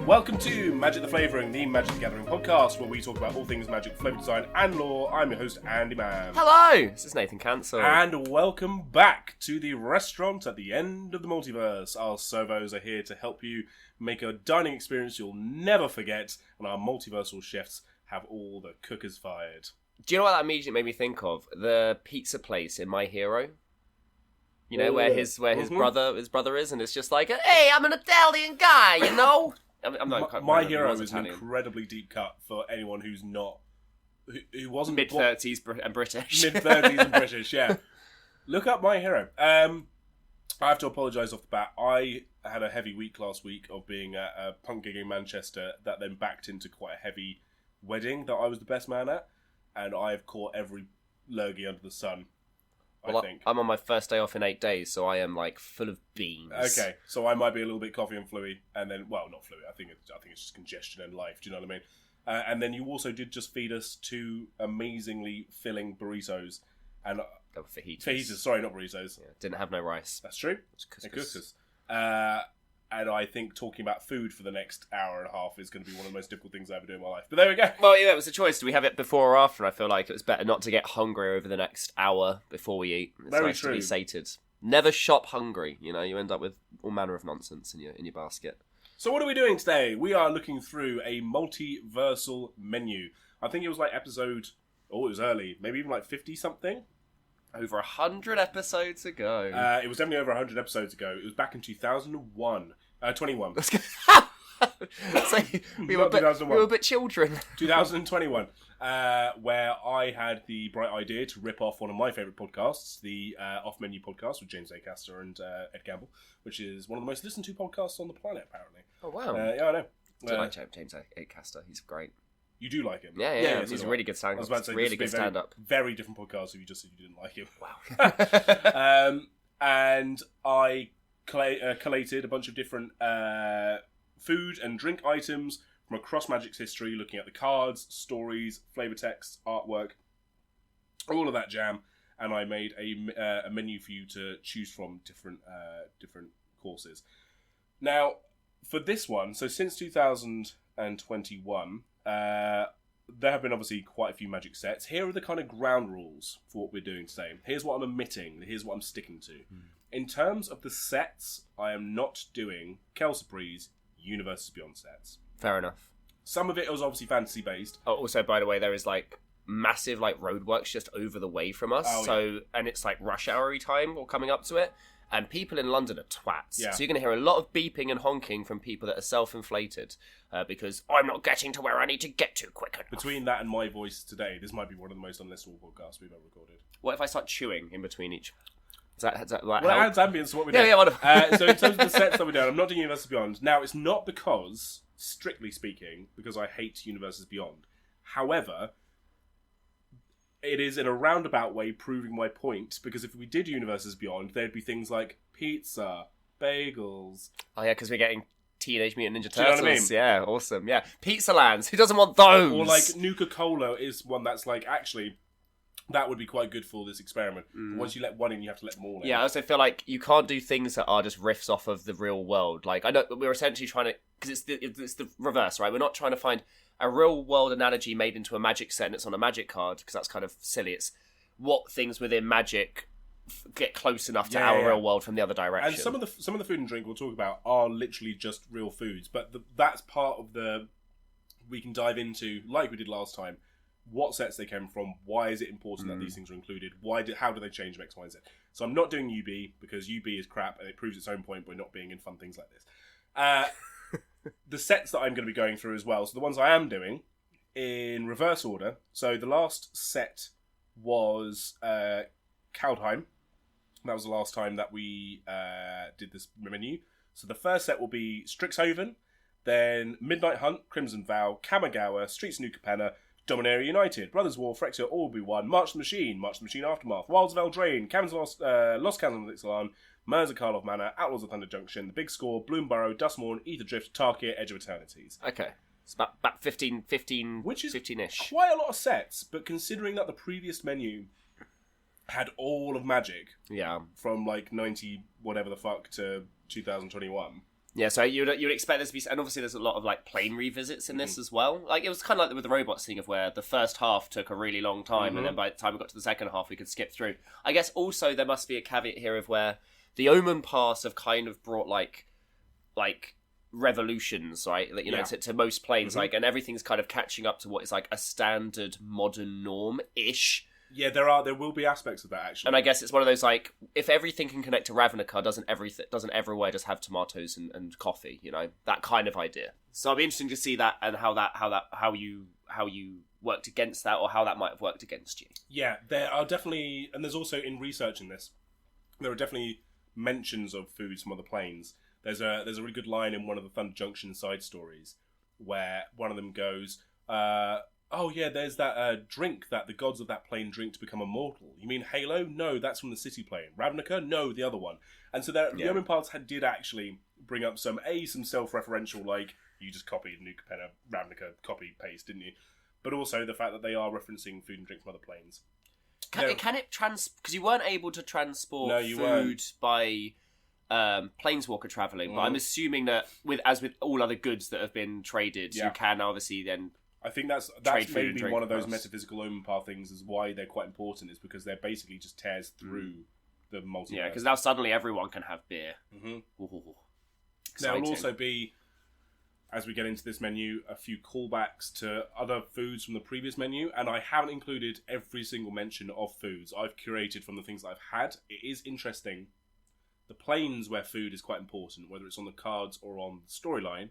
Welcome to Magic the Flavouring, the Magic the Gathering podcast, where we talk about all things magic, flavour design, and lore. I'm your host, Andy Mann. Hello! This is Nathan Cancel. And welcome back to the restaurant at the end of the Multiverse. Our servos are here to help you make a dining experience you'll never forget, and our Multiversal chefs have all the cookers fired. Do you know what that immediately made me think of? The pizza place in My Hero. You know, where his brother is, and it's just like, hey, I'm an Italian guy, you know? I'm not My Hero is an incredibly deep cut for anyone who's not, who wasn't mid-30s and British. Mid-30s and British, yeah. Look up My Hero. I have to apologise off the bat. I had a heavy week last week of being at a punk gig in Manchester that then backed into quite a heavy wedding that I was the best man at, and I have caught every lurgy under the sun. Well, I think I'm on my first day off in 8 days, so I am like full of beans. Okay, so I might be a little bit coffee and fluey, and then, well, not fluey. I think it's just congestion and life. Do you know what I mean? And then you also did just feed us two amazingly filling burritos, and fajitas. Sorry, not burritos. Yeah, didn't have no rice. That's true. It's couscous. And I think talking about food for the next hour and a half is going to be one of the most difficult things I ever do in my life. But there we go. Well, yeah, it was a choice. Do we have it before or after? I feel like it was better not to get hungry over the next hour before we eat. It's Very nice true. To be sated. Never shop hungry. You know, you end up with all manner of nonsense in your basket. So what are we doing today? We are looking through a multiversal menu. I think it was like episode... Oh, it was early. Maybe even like 50-something. Over 100 episodes ago. It was definitely over 100 episodes ago. It was back in 2001. 21. So we were a bit children. 2021. Where I had the bright idea to rip off one of my favourite podcasts, the Off Menu podcast with James Acaster and Ed Gamble, which is one of the most listened to podcasts on the planet, apparently. Oh, wow. Yeah, I know. I do like James Acaster. He's great. You do like him? Yeah. He's a really good stand-up. I was about to say, really good stand-up. Very different podcast if you just said you didn't like him. Wow. And I collated a bunch of different food and drink items from across Magic's history, looking at the cards, stories, flavour texts, artwork, all of that jam, and I made a menu for you to choose from different courses. Now, for this one, so since 2021, there have been obviously quite a few Magic sets. Here are the kind of ground rules for what we're doing today. Here's what I'm omitting. Here's what I'm sticking to. In terms of the sets, I am not doing Kelsapri's Universes Beyond sets. Fair enough. Some of it was obviously fantasy-based. Oh, also, by the way, there is like massive like roadworks just over the way from us. And it's like rush hour-y time or coming up to it. And people in London are twats. Yeah. So you're going to hear a lot of beeping and honking from people that are self-inflated because I'm not getting to where I need to get to quick enough. Between that and my voice today, this might be one of the most unlistenable podcasts we've ever recorded. What if I start chewing in between each? Does that well, it adds ambience to what we're doing. Yeah. So in terms of the sets that we're doing, I'm not doing Universes Beyond. Now, it's not because, strictly speaking, because I hate Universes Beyond. However, it is in a roundabout way proving my point, because if we did Universes Beyond, there'd be things like pizza, bagels... Oh, yeah, because we're getting Teenage Mutant Ninja Turtles. Do you know what I mean? Yeah, awesome. Yeah, Pizza Lands. Who doesn't want those? Or like Nuka-Cola is one that's like, actually... That would be quite good for this experiment. But once you let one in, you have to let them all in. Yeah, I also feel like you can't do things that are just riffs off of the real world. Like, I know we're essentially trying to... Because it's the reverse, right? We're not trying to find a real world analogy made into a Magic set and it's on a Magic card, because that's kind of silly. It's what things within Magic get close enough to our real world from the other direction. And some of the food and drink we'll talk about are literally just real foods. But that's part of the... We can dive into, like we did last time, what sets they came from, why is it important that these things are included, how do they change X, Y, and Z. So I'm not doing UB, because UB is crap, and it proves its own point by not being in fun things like this. The sets that I'm going to be going through as well, so the ones I am doing, in reverse order. So the last set was Kaldheim. That was the last time that we did this menu. So the first set will be Strixhaven, then Midnight Hunt, Crimson Vow, Kamigawa, Streets of New Capenna, Dominaria United, Brothers War, Phyrexia, All Will Be One, March the Machine Aftermath, Wilds of Eldraine, Lost Cannons of Ixalan, Mirza Karlov Manor, Outlaws of Thunder Junction, The Big Score, Bloomburrow, Dustmourne, Ether Drift, Tarkir, Edge of Eternities. Okay. It's about 15, which is 15-ish. quite a lot of sets, but considering that the previous menu had all of Magic, from like 90 whatever the fuck to 2021. Yeah, so you'd expect this to be, and obviously there's a lot of like plane revisits in this as well. Like it was kind of like with the robots thing of where the first half took a really long time, and then by the time we got to the second half, we could skip through. I guess also there must be a caveat here of where the Omen Pass have kind of brought like revolutions, right? You know, to most planes, like, and everything's kind of catching up to what is like a standard modern norm ish. Yeah, there will be aspects of that actually. And I guess it's one of those like, if everything can connect to Ravnica, doesn't everywhere just have tomatoes and coffee? You know, that kind of idea. So it'll be interesting to see that and how you worked against that, or how that might have worked against you. Yeah, there are definitely, and there's also in researching this, there are definitely mentions of foods from other planes. There's a really good line in one of the Thunder Junction side stories where one of them goes, "Oh yeah, there's that drink that the gods of that plane drink to become immortal. You mean Halo? No, that's from the City plane. Ravnica? No, the other one." And so the Omen Paths did actually bring up some self-referential, like, you just copied New Capenna, Ravnica, copy, paste, didn't you? But also the fact that they are referencing food and drink from other planes. Can it because you weren't able to transport food weren't. by planeswalker travelling, but I'm assuming that with all other goods that have been traded, you can obviously then. I think that's maybe one of those metaphysical Omen Path things, is why they're quite important, is because they're basically just tears through the multiverse. Yeah, because now suddenly everyone can have beer. There will also be, as we get into this menu, a few callbacks to other foods from the previous menu, and I haven't included every single mention of foods. I've curated from the things that I've had. It is interesting. The planes where food is quite important, whether it's on the cards or on the storyline,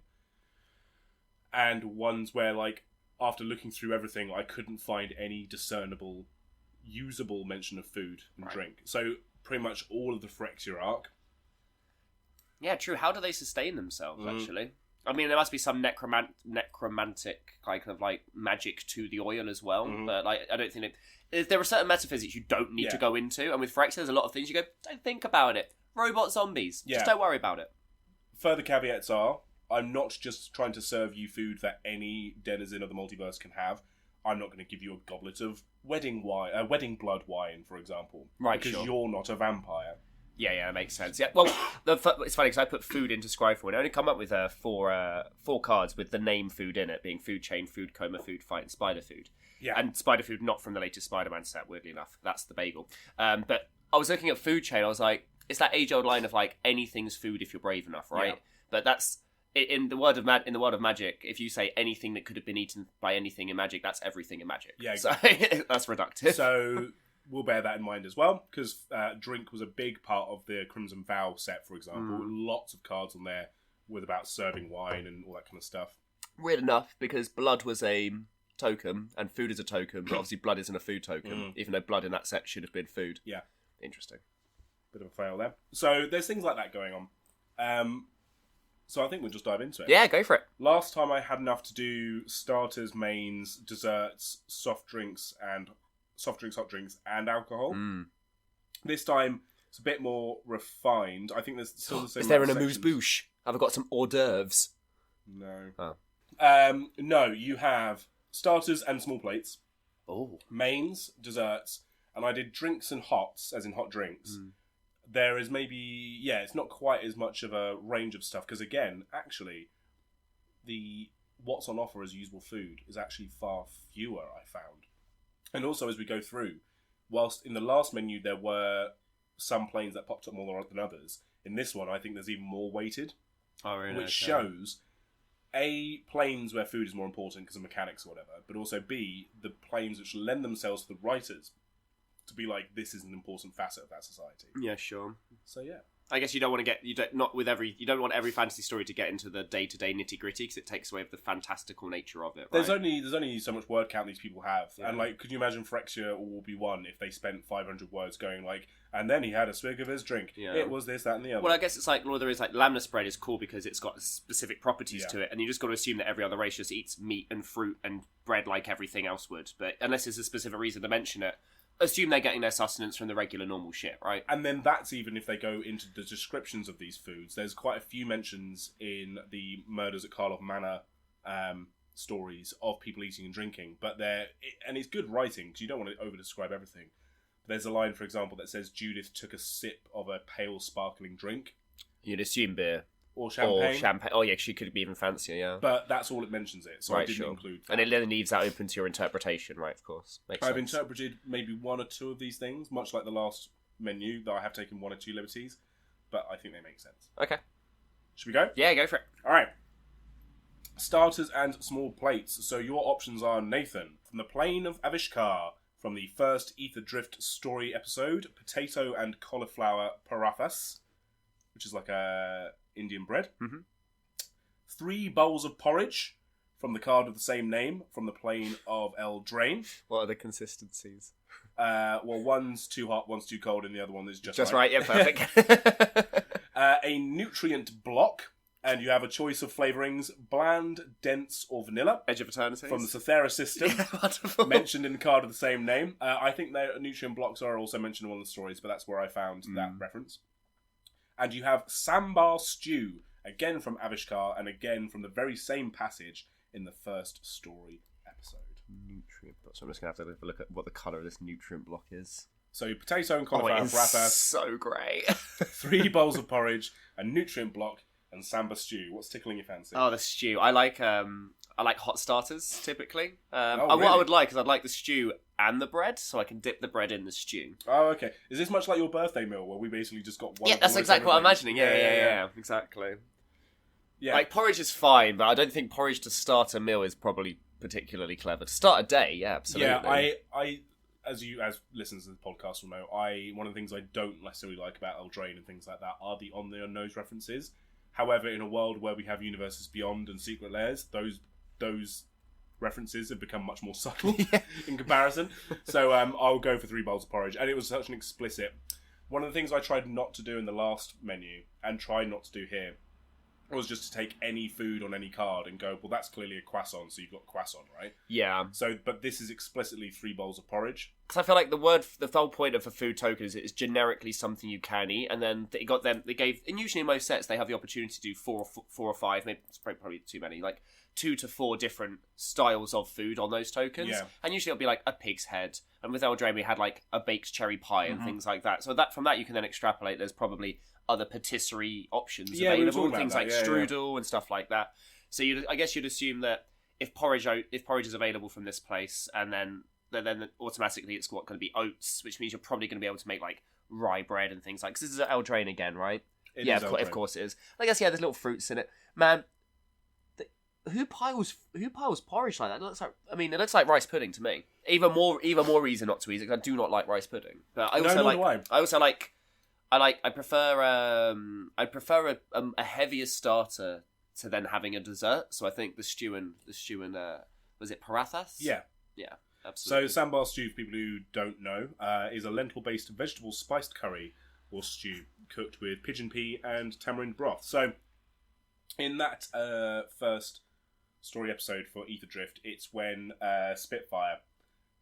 and ones where, like, after looking through everything, I couldn't find any discernible, usable mention of food and drink. So pretty much all of the Phyrexia arc. Yeah, true. How do they sustain themselves, actually? I mean, there must be some necromantic kind of like magic to the oil as well, but like I don't think there are certain metaphysics you don't need to go into, and with Phyrexia, there's a lot of things you go, don't think about it. Robot zombies, just don't worry about it. Further caveats are, I'm not just trying to serve you food that any denizen of the multiverse can have. I'm not going to give you a goblet of wedding blood wine, for example, right? Because you're not a vampire. Yeah, that makes sense. Yeah, well, it's funny because I put food into Scryfall and I only come up with four cards with the name food in it, being food chain, food coma, food fight, and spider food. Yeah, and spider food not from the latest Spider-Man set. Weirdly enough, that's the bagel. But I was looking at food chain. I was like, it's that age-old line of like anything's food if you're brave enough, right? Yeah. But that's in the world of Magic. If you say anything that could have been eaten by anything in Magic, that's everything in Magic. Yeah, exactly. So that's reductive. So we'll bear that in mind as well, because drink was a big part of the Crimson Vow set, for example. Lots of cards on there with about serving wine and all that kind of stuff. Weird enough, because blood was a token and food is a token, but obviously blood isn't a food token, even though blood in that set should have been food. Yeah. Interesting. Bit of a fail there. So there's things like that going on. So I think we'll just dive into it. Yeah, go for it. Last time I had enough to do starters, mains, desserts, soft drinks, hot drinks, and alcohol. This time it's a bit more refined. I think there's still the same. Is there an amuse-bouche? Have I got some hors d'oeuvres? No. Oh. No, you have starters and small plates. Oh. Mains, desserts, and I did drinks and hots, as in hot drinks. There is maybe, it's not quite as much of a range of stuff, because again, actually, the what's on offer as usable food is actually far fewer, I found. And also, as we go through, whilst in the last menu there were some planes that popped up more than others, in this one I think there's even more weighted. Oh, really? Which shows, A, planes where food is more important because of mechanics or whatever, but also B, the planes which lend themselves to the writers to be like, this is an important facet of that society. Yeah, sure. So yeah, I guess you don't want want every fantasy story to get into the day-to-day nitty-gritty, because it takes away the fantastical nature of it. Right? There's only so much word count these people have, and like, could you imagine Phyrexia or Will Be One if they spent 500 words going like, and then he had a swig of his drink. Yeah. It was this, that, and the other. Well, I guess it's like, there is like lamna spread is cool because it's got specific properties to it, and you just got to assume that every other race just eats meat and fruit and bread like everything else would. But unless there's a specific reason to mention it, assume they're getting their sustenance from the regular normal shit, right? And then that's even if they go into the descriptions of these foods. There's quite a few mentions in the Murders at Karloff Manor stories of people eating and drinking, but and it's good writing because you don't want to over-describe everything. There's a line, for example, that says Judith took a sip of a pale sparkling drink. You'd assume beer. Or champagne. Oh, yeah, she could be even fancier, yeah. But that's all it mentions it, so I didn't include that. And it then leaves that open to your interpretation, right, of course. I've interpreted maybe one or two of these things, much like the last menu, though I have taken one or two liberties, but I think they make sense. Okay. Should we go? Yeah, go for it. Alright. Starters and small plates. So your options are Nathan, from the Plain of Avishkar, from the first Ether Drift story episode, potato and cauliflower parathas, which is like a Indian bread. Mm-hmm. 3 bowls of porridge, from the card of the same name, from the Plain of Eldraine. What are the consistencies? Well, one's too hot, one's too cold, and the other one is just right. Yeah, perfect. A nutrient block, and you have a choice of flavourings: bland, dense, or vanilla. Edge of Eternities. From the Cythera system, wonderful. Mentioned in the card of the same name. I think the nutrient blocks are also mentioned in one of the stories, but that's where I found that reference. And you have sambar stew, again from Avishkar, and again from the very same passage in the first story episode. Nutrient block. So I'm just going to have to look at what the colour of this nutrient block is. So potato and cauliflower paratha. So great. 3 bowls of porridge, a nutrient block, and samba stew. What's tickling your fancy? Oh, the stew. I like hot starters typically. Really? What I would like is I'd like the stew and the bread, so I can dip the bread in the stew. Oh, okay. Is this much like your birthday meal, where we basically just got one? Yeah, that's exactly what I'm imagining. Yeah, exactly. Yeah. Like, porridge is fine, but I don't think porridge to start a meal is probably particularly clever. To start a day, yeah, absolutely. Yeah, I as listeners to the podcast will know, one of the things I don't necessarily like about Eldraine and things like that are the on-the-nose references. However, in a world where we have universes beyond and secret layers, those references have become much more subtle in comparison. So I'll go for 3 bowls of porridge. And it was such an explicit... One of the things I tried not to do in the last menu, and try not to do here, was just to take any food on any card and go, well, that's clearly a croissant, so you've got croissant, right? Yeah. So, but this is explicitly 3 bowls of porridge. Because I feel like the whole point of a food token is it is generically something you can eat, and then they gave, and usually in most sets they have the opportunity to do 4 or 5, maybe it's probably too many, like 2 to 4 different styles of food on those tokens. Yeah. And usually it'll be like a pig's head, and with Eldraine we had like a baked cherry pie and things like that. So from that you can then extrapolate there's probably other patisserie options available, things like strudel and stuff like that. So I guess you'd assume that if porridge is available from this place, and then automatically it's going to be oats, which means you're probably going to be able to make like rye bread and things like. Because this is Eldraine again, right? Of course it is. I guess there's little fruits in it, man. Who piles porridge like that? It looks like rice pudding to me. Even more reason not to eat it, because I do not like rice pudding. But I prefer a heavier starter to then having a dessert. So I think the stew and was it parathas? Yeah, absolutely. So sambar stew, for people who don't know, is a lentil-based vegetable spiced curry or stew cooked with pigeon pea and tamarind broth. So in that first story episode for Ether Drift, it's when Spitfire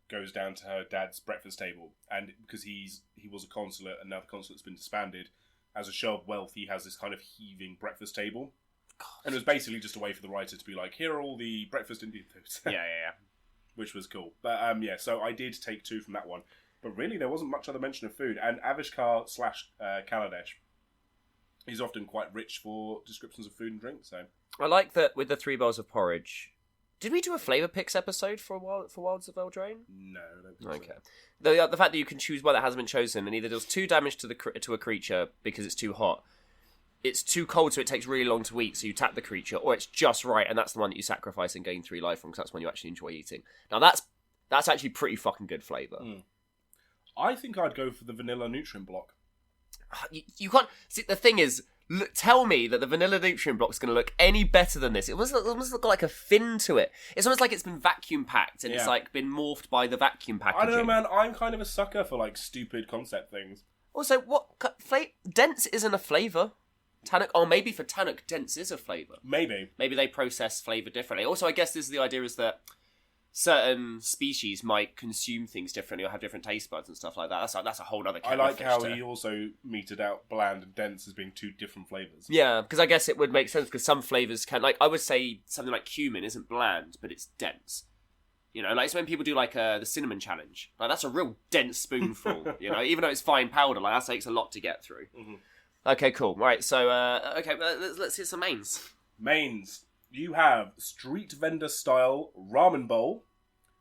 goes down to her dad's breakfast table, and because he was a consulate and now the consulate's been disbanded, as a show of wealth he has this kind of heaving breakfast table. God. And it was basically just a way for the writer to be like, here are all the breakfast Indian foods. yeah which was cool. But so I did take 2 from that one, but really there wasn't much other mention of food. And Avishkar / Kaladesh is often quite rich for descriptions of food and drink. So I like that with the 3 bowls of porridge. Did we do a Flavour Picks episode for Wilds of Eldraine? No, I don't think okay. The fact that you can choose one that hasn't been chosen, and either does 2 damage to a creature because it's too hot, it's too cold so it takes really long to eat, so you tap the creature, or it's just right, and that's the one that you sacrifice and gain 3 life from, because that's one you actually enjoy eating. Now that's actually pretty fucking good flavour. I think I'd go for the vanilla nutrient block. You can't... See, the thing is... tell me that the vanilla nutrient block is going to look any better than this. It almost got like a fin to it. It's almost like it's been vacuum packed and it's like been morphed by the vacuum packaging. I don't know, man. I'm kind of a sucker for like stupid concept things. Also, dense isn't a flavour. Maybe for Tannoch, dense is a flavour. Maybe they process flavour differently. Also, I guess the idea is that certain species might consume things differently or have different taste buds and stuff like that. That's a whole other I like how he also meted out bland and dense as being 2 different flavours. Yeah, because I guess it would make sense because some flavours can... Like, I would say something like cumin isn't bland, but it's dense. You know, like it's when people do like the cinnamon challenge. Like that's a real dense spoonful, you know, even though it's fine powder, like that takes a lot to get through. Mm-hmm. Okay, cool. Right, so, let's hit some mains. Mains. You have street vendor style ramen bowl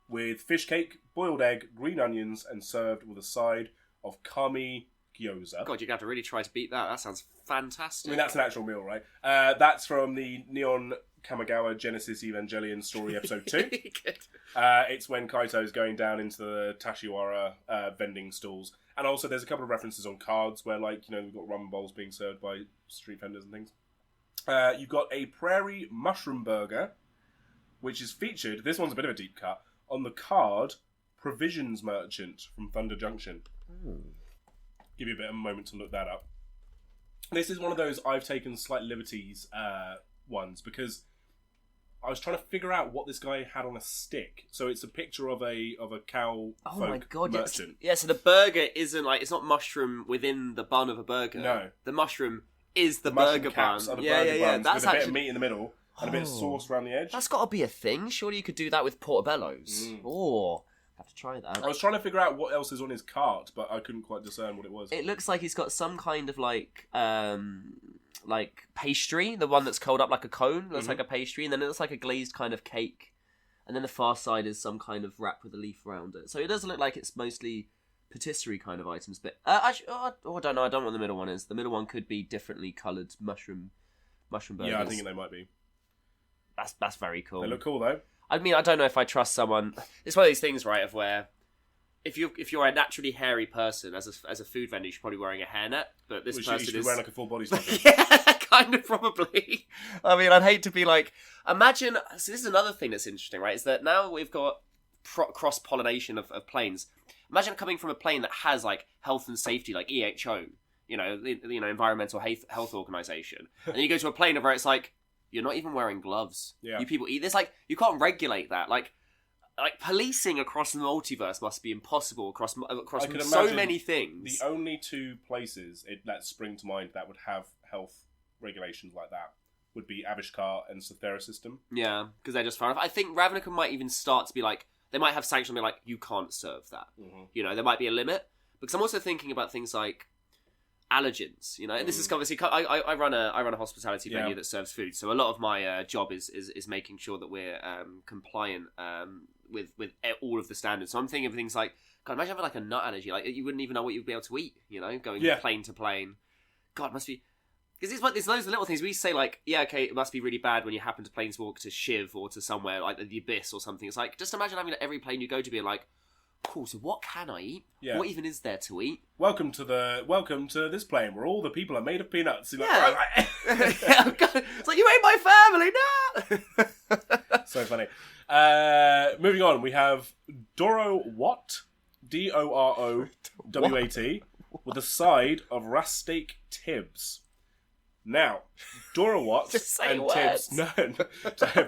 with fish cake, boiled egg, green onions, and served with a side of kami gyoza. God, you're going to have to really try to beat that. That sounds fantastic. I mean, that's an actual meal, right? That's from the Neon Kamigawa Genesis Evangelion story episode 2. It's when Kaito's going down into the Tashiwara vending stalls. And also there's a couple of references on cards where, like, you know, we've got ramen bowls being served by street vendors and things. You've got a prairie mushroom burger, which is featured, this one's a bit of a deep cut, on the card Provisions Merchant from Thunder Junction. Give you a bit of a moment to look that up. This is one of those I've taken slight liberties ones, because I was trying to figure out what this guy had on a stick. So it's a picture of a cow merchant. Yeah, so the burger isn't like, it's not mushroom within the bun of a burger. No. The mushroom is the burger bun. Yeah. That's with a bit of meat in the middle and a bit of sauce around the edge. That's got to be a thing. Surely you could do that with portobellos. Oh, have to try that. I was trying to figure out what else is on his cart, but I couldn't quite discern what it was. It looks like he's got some kind of like pastry, the one that's curled up like a cone. Looks like a pastry, and then it looks like a glazed kind of cake. And then the far side is some kind of wrap with a leaf around it. So it doesn't look like it's mostly patisserie kind of items, but I don't know. I don't know what the middle one is. The middle one could be differently coloured mushroom burgers. Yeah, I think they might be. That's very cool. They look cool though. I mean, I don't know if I trust someone. It's one of these things, right? Of where if you're a naturally hairy person as a food vendor, you should probably be wearing a hairnet. But this person is wearing like a full body stocking. Yeah, kind of probably. I mean, I'd hate to be like. Imagine. So this is another thing that's interesting, right? Is that now we've got cross pollination of planes. Imagine coming from a plane that has like health and safety, like EHO, Environmental Health Organization, and then you go to a plane where it's like you're not even wearing gloves. Yeah. You people eat this. Like you can't regulate that. Like policing across the multiverse must be impossible across so many things. The only 2 places that spring to mind that would have health regulations like that would be Avishkar and Cythera System. Yeah, because they're just far enough. I think Ravnica might even start to be like, they might have sanctions be like, you can't serve that. Mm-hmm. You know, there might be a limit. Because I'm also thinking about things like allergens. You know, and this is obviously I run a hospitality venue that serves food, so a lot of my job is making sure that we're compliant with all of the standards. So I'm thinking of things like, God, imagine having like a nut allergy. Like you wouldn't even know what you'd be able to eat. You know, going plane to plane. God, it must be. Because there's loads of little things. We say like, yeah, okay, it must be really bad when you happen to planeswalk to Shiv or to somewhere like the Abyss or something. It's like, just imagine having every plane you go to be like, cool, so what can I eat? Yeah. What even is there to eat? Welcome to this plane where all the people are made of peanuts. You're yeah. Like, it's like, you ate my family, no! So funny. Moving on, we have Doro Wat, Dorowat, with a side of Rustic Tibs. Now, Dorowat and Tibs... No,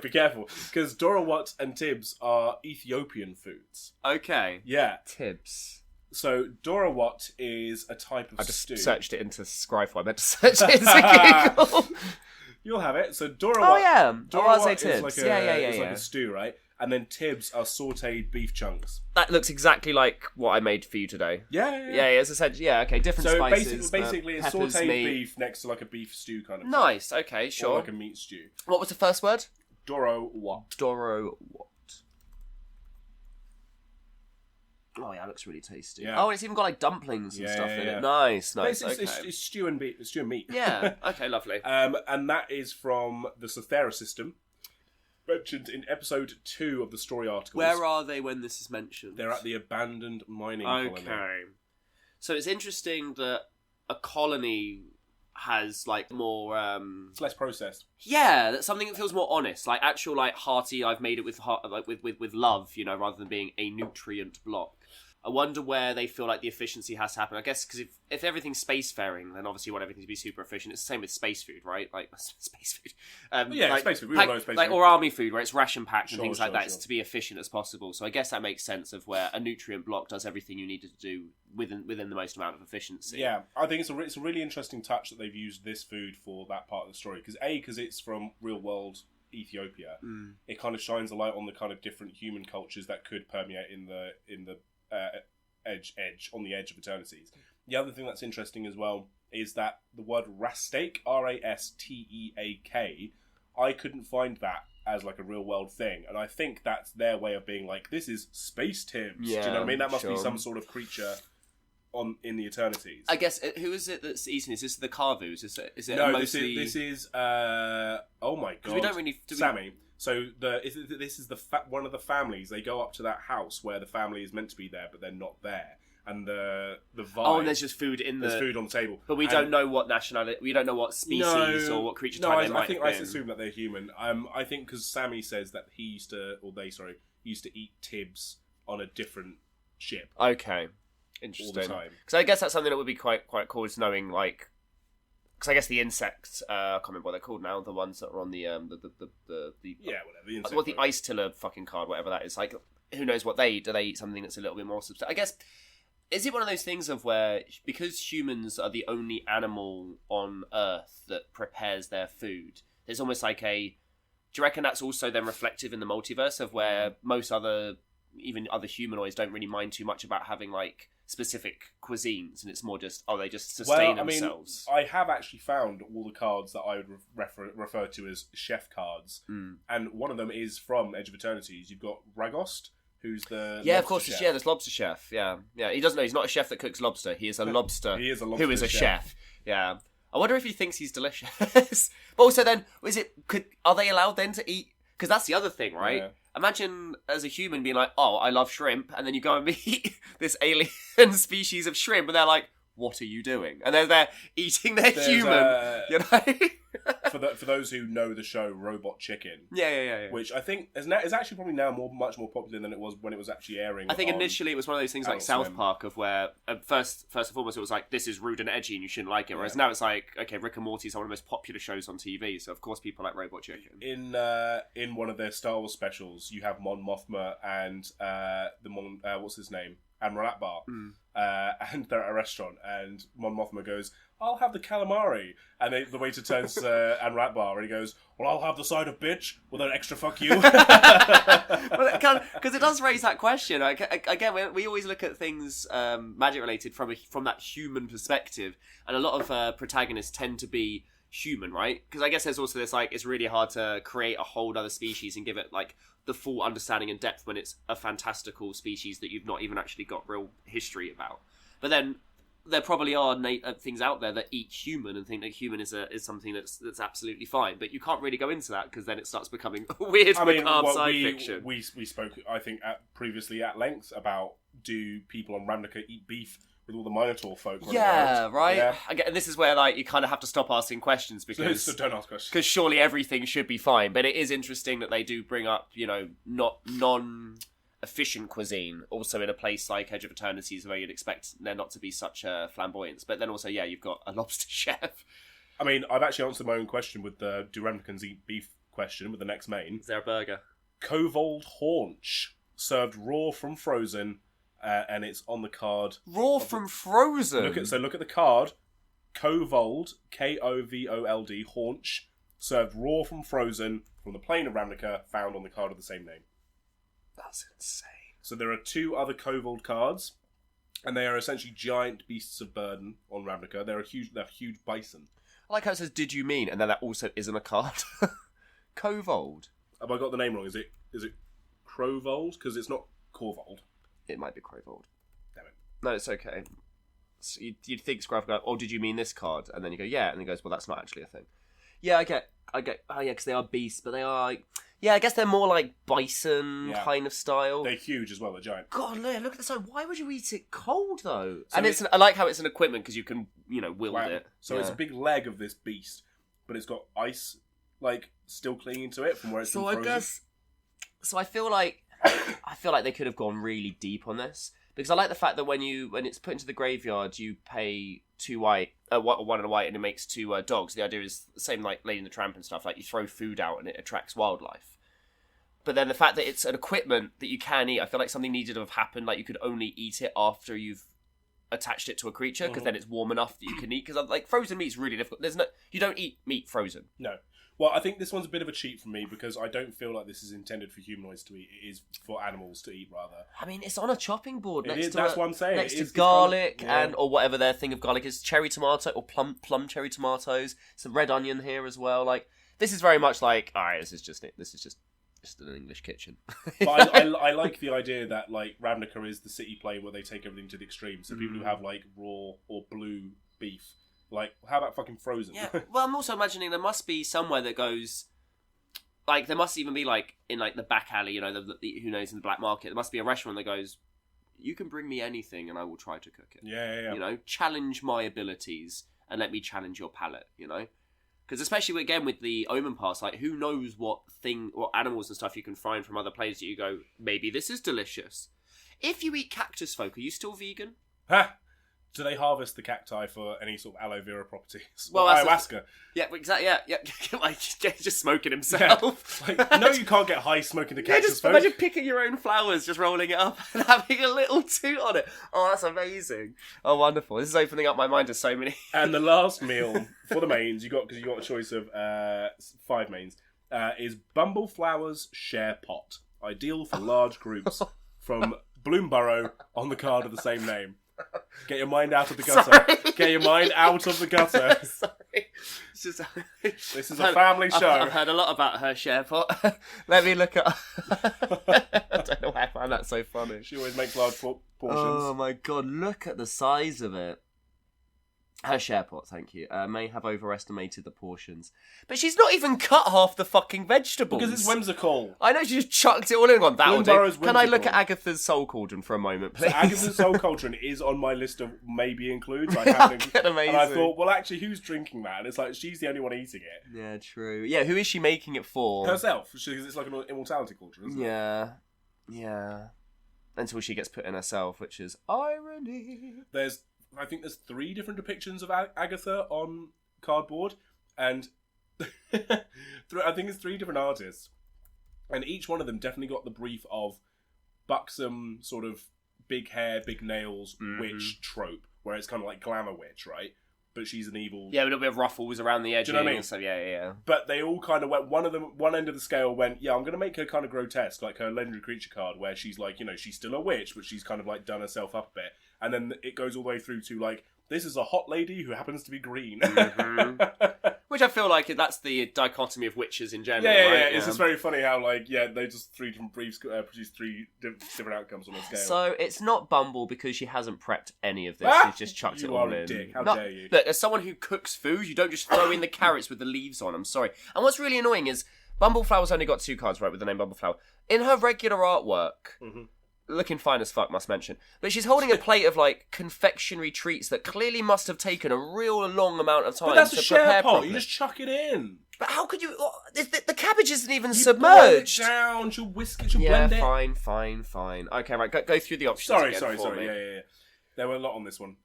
be careful. Because Dorowat and Tibs are Ethiopian foods. Okay. Yeah. Tibs. So, Dorowat is a type of stew. I just searched it into Scryfall. I meant to search it into Google. You'll have it. So, Dorowat... Oh, yeah. Dorowat is like a stew, right? And then Tibs are sautéed beef chunks. That looks exactly like what I made for you today. Yeah. It's essentially, okay, different spices. So basically it's peppers, sautéed meat. beef next to like a beef stew kind of Nice, thing. Okay, sure. Or like a meat stew. What was the first word? Dorowat. Dorowat. Oh yeah, it looks really tasty. Yeah. Oh, it's even got like dumplings and stuff in it. Nice. Basically, it's stew and meat. Yeah, okay, lovely. And that is from the Cythera System. Mentioned in episode 2 of the story articles. Where are they when this is mentioned? They're at the abandoned mining colony. Okay. So it's interesting that a colony has like more... It's less processed. Yeah, that's something that feels more honest. Like actual like hearty, I've made it with love, you know, rather than being a nutrient block. I wonder where they feel like the efficiency has to happen. I guess because if everything's spacefaring, then obviously you want everything to be super efficient. It's the same with space food, right? Like space food. Space food. We all know space food. Or army food, where it's ration packed and things like that. Sure. It's to be efficient as possible. So I guess that makes sense of where a nutrient block does everything you need to do within the most amount of efficiency. Yeah, I think it's a really interesting touch that they've used this food for that part of the story. Because it's from real world Ethiopia, it kind of shines a light on the kind of different human cultures that could permeate in the edge on the edge of Eternities. The other thing that's interesting as well is that the word rasteak, Rasteak, I couldn't find that as like a real world thing, and I think that's their way of being like, this is space Tims. Yeah, do you know what I mean? That must be some sort of creature in the Eternities. I guess who is it that's eating? Is this the Carvus? Is it no? mostly... This is oh my god, we don't really Sammy. So this is one of the families. They go up to that house where the family is meant to be there, but they're not there. And the vibe. Oh, and there's just food There's food on the table, but we don't know what nationality. We don't know what species or what creature type they might be. I assume that they're human. I think because Sammy says that he used to eat Tibbs on a different ship. Okay, interesting. All the time. Because I guess that's something that would be quite cool, is knowing like. Because I guess the insects, I can't remember what they're called now. The ones that are on the whatever the insect. Well, the ice tiller fucking card, whatever that is. Like, who knows what they eat? Do they eat something that's a little bit more substantial? I guess. Is it one of those things of where, because humans are the only animal on Earth that prepares their food, there's almost like do you reckon that's also then reflective in the multiverse of where most even other humanoids don't really mind too much about having like specific cuisines, and it's more just, they just sustain themselves? I have actually found all the cards that I would refer to as chef cards, and one of them is from Edge of Eternities. You've got Ragost, who's the of course, chef. There's lobster chef. Yeah. He doesn't know. He's not a chef that cooks lobster. He is a lobster. He is a lobster who is a chef. Yeah. I wonder if he thinks he's delicious. But also, then, are they allowed then to eat? Because that's the other thing, right? Yeah. Imagine as a human being like, "Oh, I love shrimp," and then you go and meet this alien species of shrimp, and they're like, "What are you doing?" And they're eating their human. You know. For those who know the show Robot Chicken, yeah. which I think is actually probably now much more popular than it was when it was actually airing. I think initially it was one of those things like South Park, of where first and foremost it was like, this is rude and edgy and you shouldn't like it. Whereas now it's like, okay, Rick and Morty is one of the most popular shows on TV, so of course people like Robot Chicken. In one of their Star Wars specials, you have Mon Mothma and what's his name, Admiral Akbar, and they're at a restaurant, and Mon Mothma goes, "I'll have the calamari," and the waiter turns to Admiral Akbar and he goes, "Well, I'll have the side of bitch with an extra fuck you." Because it does raise that question. Again, we always look at things magic related from that human perspective, and a lot of protagonists tend to be human, right? Because I guess there's also this, like, it's really hard to create a whole other species and give it like the full understanding and depth when it's a fantastical species that you've not even actually got real history about. But then there probably are things out there that eat human and think that human is something that's absolutely fine, but you can't really go into that because then it starts becoming weird macabre science fiction. We spoke, I think, previously at length about, do people on Ravnica eat beef with all the Minotaur folk? Yeah, right. Yeah. And this is where like you kind of have to stop asking questions, because so don't ask questions, because surely everything should be fine. But it is interesting that they do bring up, not non-efficient cuisine also in a place like Edge of Eternities, where you'd expect there not to be such flamboyance. But then also, you've got a lobster chef. I mean, I've actually answered my own question with the do Ravnicans eat beef question with the next main. Is there a burger? Kovold haunch, served raw from frozen. And it's on the card. Raw from frozen? Look at the card. Kovold, Kovold, haunch, served raw from frozen from the plane of Ravnica, found on the card of the same name. That's insane. So there are two other Kovold cards, and they are essentially giant beasts of burden on Ravnica. They're huge bison. I like how it says, "Did you mean?" and then that also isn't a card. Kovold. Have I got the name wrong? Is it Krovold? Because it's not Korvold. It might be Krovold. Damn it. No, it's okay. So you'd think Scruff go, "Oh, did you mean this card?" And then you go, "Yeah," and he goes, "Well, that's not actually a thing." Yeah, I get. Oh, yeah, because they are beasts, but they are like, I guess they're more like bison kind of style. They're huge as well. They're giant. God, look at the size. Why would you eat it cold though? So and I like how it's an equipment because you can, wield it. So it's a big leg of this beast, but it's got ice like still clinging to it from where it's been frozen. So I feel like I feel like they could have gone really deep on this. Because I like the fact that when it's put into the graveyard, you pay 2 white, 1 and a white, and it makes 2 dogs. The idea is the same like Lady and the Tramp and stuff. Like you throw food out and it attracts wildlife. But then the fact that it's an equipment that you can eat, I feel like something needed to have happened. Like you could only eat it after you've attached it to a creature, because then it's warm enough that you can eat. Because like frozen meat's really difficult. You don't eat meat frozen. No. Well, I think this one's a bit of a cheat for me because I don't feel like this is intended for humanoids to eat. It is for animals to eat, rather. I mean, it's on a chopping board That's what I'm saying. Next to garlic or whatever their thing of garlic is, cherry tomato or plum cherry tomatoes. Some red onion here as well. Like this is very much like, all right, this is just it. This is just an English kitchen. But I like the idea that like Ravnica is the city plane where they take everything to the extreme. So people who have like raw or blue beef. Like, how about fucking frozen? Yeah. Well, I'm also imagining there must be somewhere that goes, like, there must even be like in like the back alley, you know, the who knows, in the black market. There must be a restaurant that goes, you can bring me anything and I will try to cook it. Yeah. You know, challenge my abilities and let me challenge your palate. You know, because especially again with the Omen Pass, like, who knows what animals and stuff you can find from other places that you go, maybe this is delicious. If you eat cactus folk, are you still vegan? Ha! Do they harvest the cacti for any sort of aloe vera properties? Well, ayahuasca. Yeah, exactly. Yeah. Like just smoking himself. Yeah. Like, no, you can't get high smoking the cactus. Just imagine picking your own flowers, just rolling it up and having a little toot on it. Oh, that's amazing. Oh, wonderful. This is opening up my mind to so many. And the last meal for the mains, because you got a choice of 5 mains, is Bumbleflower's Share Pot, ideal for large groups, from Bloomborough on the card of the same name. Get your mind out of the gutter. Sorry. Get your mind out of the gutter. Sorry. This is a family show. I've heard a lot about her share pot. Let me look at... I don't know why I find that so funny. She always makes large portions. Oh my god, look at the size of it. Her share pot, thank you, may have overestimated the portions. But she's not even cut half the fucking vegetables. Because it's whimsical. I know, she just chucked it all in one. That'll do. Whimsical. Can I look at Agatha's Soul Cauldron for a moment, please? So Agatha's Soul Cauldron is on my list of maybe includes. Amazing. And I thought, well, actually, who's drinking that? And it's like, she's the only one eating it. Yeah, true. Yeah, who is she making it for? Herself. Because it's like an immortality cauldron, isn't it? Yeah. Until she gets put in herself, which is irony. I think there's 3 different depictions of Agatha on cardboard, and I think it's 3 different artists, and each one of them definitely got the brief of buxom, sort of big hair, big nails, witch trope, where it's kind of like glamour witch, right? But she's an evil... Yeah, with a bit of ruffles around the edge. Do you know what I mean? So, yeah. But they all kind of went... One end of the scale went, yeah, I'm going to make her kind of grotesque, like her legendary creature card, where she's like, you know, she's still a witch, but she's kind of like done herself up a bit. And then it goes all the way through to like, this is a hot lady who happens to be green. Which I feel like that's the dichotomy of witches in general, right? Yeah. It's just very funny how, like, they just 3 different briefs produce 3 different outcomes on a scale. So it's not Bumble because she hasn't prepped any of this. She's just chucked it all in. You are a dick. How dare you? Look, as someone who cooks food, you don't just throw in the carrots with the leaves on. I'm sorry. And what's really annoying is Bumbleflower's only got 2 cards, right, with the name Bumbleflower. In her regular artwork... Looking fine as fuck, must mention. But she's holding a plate of, like, confectionery treats that clearly must have taken a real long amount of time but that's to a share prepare pot. properly. You just chuck it in. But how could you... The cabbage isn't even You submerged. boil it down, she'll whisk it, she'll blend it. Fine. Okay, right, go through the options Sorry. me. Yeah. There were a lot on this one.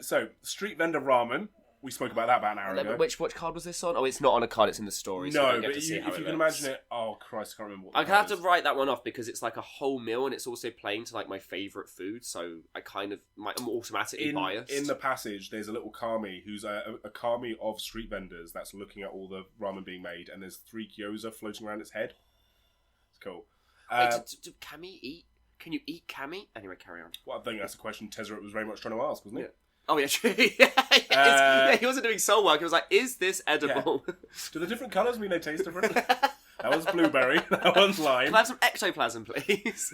So, street vendor ramen. We spoke about that about an hour ago. Which card was this on? Oh, it's not on a card, it's in the story. So No, but if you can imagine it... Oh, Christ, I can't remember what I have to write that one off because it's like a whole meal and it's also playing to like my favourite food, so I'm automatically biased. In the passage, there's a little kami who's a kami of street vendors that's looking at all the ramen being made, and there's 3 gyoza floating around its head. It's cool. Do kami eat? Can you eat kami? Anyway, carry on. Well, I think that's a question Tezzeret was very much trying to ask, wasn't he? Yeah. Oh, yeah, true. Yeah, he wasn't doing soul work. He was like, is this edible? Yeah. Do the different colours mean they taste different? That one's blueberry. That one's lime. Can I have some ectoplasm, please?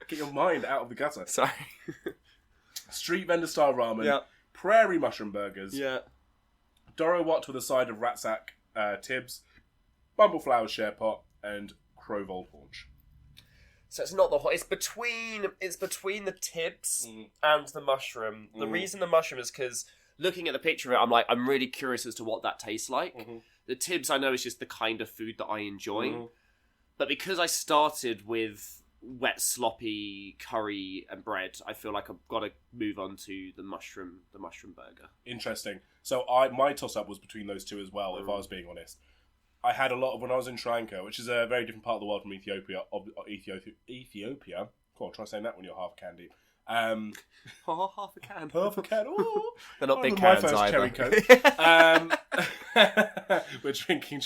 Get your mind out of the gutter. Sorry. Street vendor style ramen. Yeah. Prairie mushroom burgers. Yeah. Doro Watt with a side of ratsack tibs. Bumbleflower share pot. And Crow Vold haunch. So it's not the hot. It's between the tibs and the mushroom. The reason the mushroom is because looking at the picture of it, I'm really curious as to what that tastes like. The tibs I know is just the kind of food that I enjoy. But because I started with wet, sloppy curry and bread, I feel like I've got to move on to the mushroom burger. Interesting. So my toss-up was between those two as well, if I was being honest. I had a lot of, when I was in Sri Lanka, which is a very different part of the world from Ethiopia. Ethiopia. Come on, try saying that when you're half a can deep. Half a can. Half a can. Ooh. They're not big cans my first either. Cherry Coke. We're drinking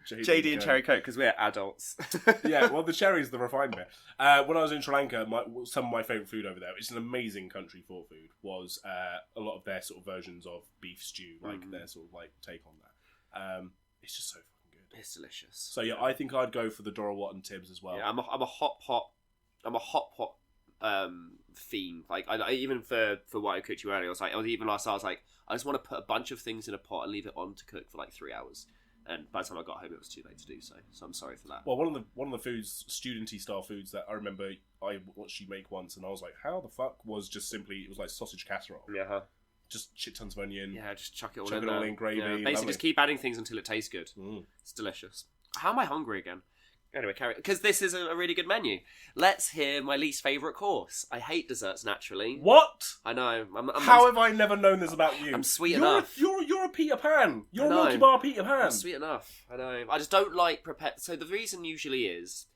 JD and Cherry Coke because we're adults. Yeah, well, the cherry's the refined bit. When I was in Sri Lanka, some of my favourite food over there, which is an amazing country for food, was a lot of their sort of versions of beef stew, like their sort of like take on that. It's just so fucking good. It's delicious. So yeah, I think I'd go for the Dorawat and Tibbs as well. Yeah, I'm a hot pot fiend. Like I even for what I cooked you earlier, I was like, I just want to put a bunch of things in a pot and leave it on to cook for like 3 hours. And by the time I got home, it was too late to do so. So I'm sorry for that. Well, one of the foods, studenty style foods that I remember I watched you make once, and I was like, how the fuck was just simply, it was like sausage casserole. Yeah. Just shit tons of onion. Yeah, just chuck it all chuck in it all there. in gravy. Yeah, basically, lovely. just keep adding things until it tastes good. It's delicious. How am I hungry again? Anyway, carry because this is a really good menu. Let's hear my least favourite course. I hate desserts naturally. What? I know. How have I never known this about you? I'm sweet enough. You're a Peter Pan. You're a Milky Bar Peter Pan. I'm sweet enough. I know. I just don't like prepared. So the reason usually is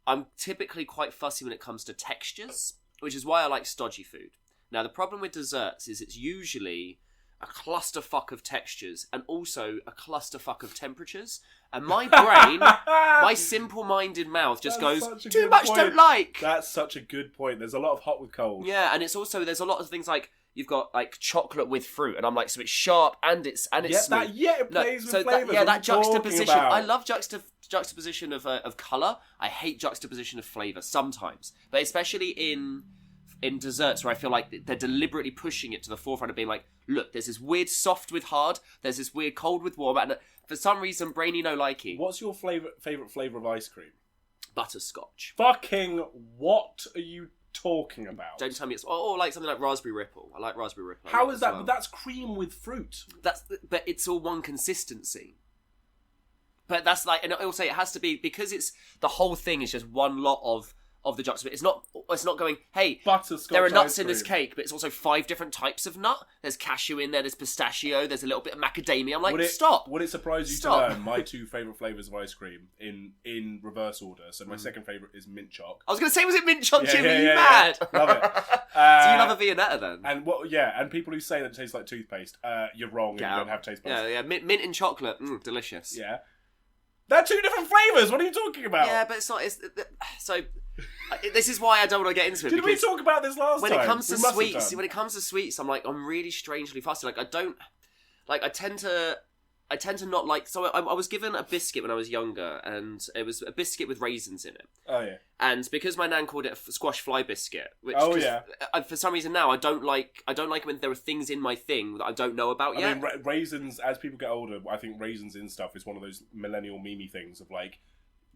I'm typically quite fussy when it comes to textures, which is why I like stodgy food. Now the problem with desserts is it's usually a clusterfuck of textures and also a clusterfuck of temperatures. And my brain, my simple-minded mouth just goes, too much point. Don't like. That's such a good point. There's a lot of hot with cold. Yeah, and it's also, there's a lot of things like, you've got like chocolate with fruit, and I'm like, so it's sharp and it's smooth. It plays with flavours. That juxtaposition. I love juxtaposition of colour. I hate juxtaposition of flavour sometimes. But especially in desserts where I feel like they're deliberately pushing it to the forefront of being like, look, there's this weird soft with hard, there's this weird cold with warm, and for some reason, brainy no likey. What's your favourite flavour of ice cream? Butterscotch. Fucking what are you talking about? Don't tell me it's... Or like something like raspberry ripple. I like raspberry ripple. How is that? Well. But that's cream with fruit. But it's all one consistency. But that's like... And also it has to be... Because it's... The whole thing is just one lot of the juxtaposition. It's not going, hey, butterscotch there are nuts in this cake, but it's also 5 different types of nut. There's cashew in there, there's pistachio, there's a little bit of macadamia. I'm like, stop. Would it surprise you to learn my 2 favourite flavours of ice cream in reverse order? So my second favourite is mint choc. I was going to say, was it mint choc, Jimmy? Are you mad? Love it. So you love a Viennetta then? And people who say that it tastes like toothpaste, you're wrong and you don't have taste buds. Yeah, mint and chocolate, delicious. Yeah. They're 2 different flavours, what are you talking about? Yeah, but it's not... So... This is why I don't want to get into it. Did we talk about this last time? When it comes to sweets, I'm really strangely fussy. Like I tend to not like. So I was given a biscuit when I was younger, and it was a biscuit with raisins in it. Oh yeah. And because my nan called it a squash fly biscuit, which for some reason now I don't like when there are things in my thing that I don't know about yet. I mean, raisins. As people get older, I think raisins in stuff is one of those millennial meme things of like.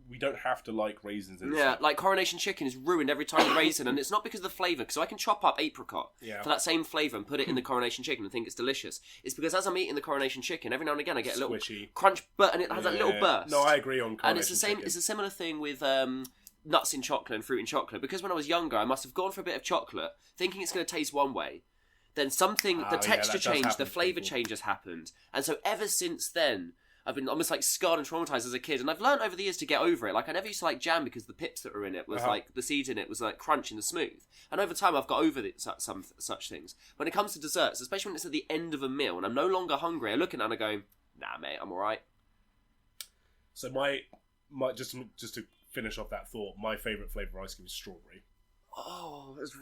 We don't have to like raisins in stuff. Like Coronation Chicken is ruined every time with raisin, and it's not because of the flavour, because I can chop up apricot for that same flavour and put it in the Coronation Chicken and think it's delicious. It's because as I'm eating the Coronation Chicken, every now and again I get a little crunch, and it has that little burst. No, I agree on Coronation And it's the same. Chicken. It's a similar thing with nuts in chocolate and fruit in chocolate. Because when I was younger, I must have gone for a bit of chocolate, thinking it's going to taste one way. Then the texture changed, the flavour change has happened, and so ever since then. I've been almost like scarred and traumatised as a kid, and I've learned over the years to get over it. Like I never used to like jam because the pips that were in it was like the seeds in it was like crunchy and smooth. And over time, I've got over some such things. When it comes to desserts, especially when it's at the end of a meal and I'm no longer hungry, I look at it and I go, "Nah, mate, I'm all right." So my just to finish off that thought, my favourite flavour of ice cream is strawberry. Oh, what is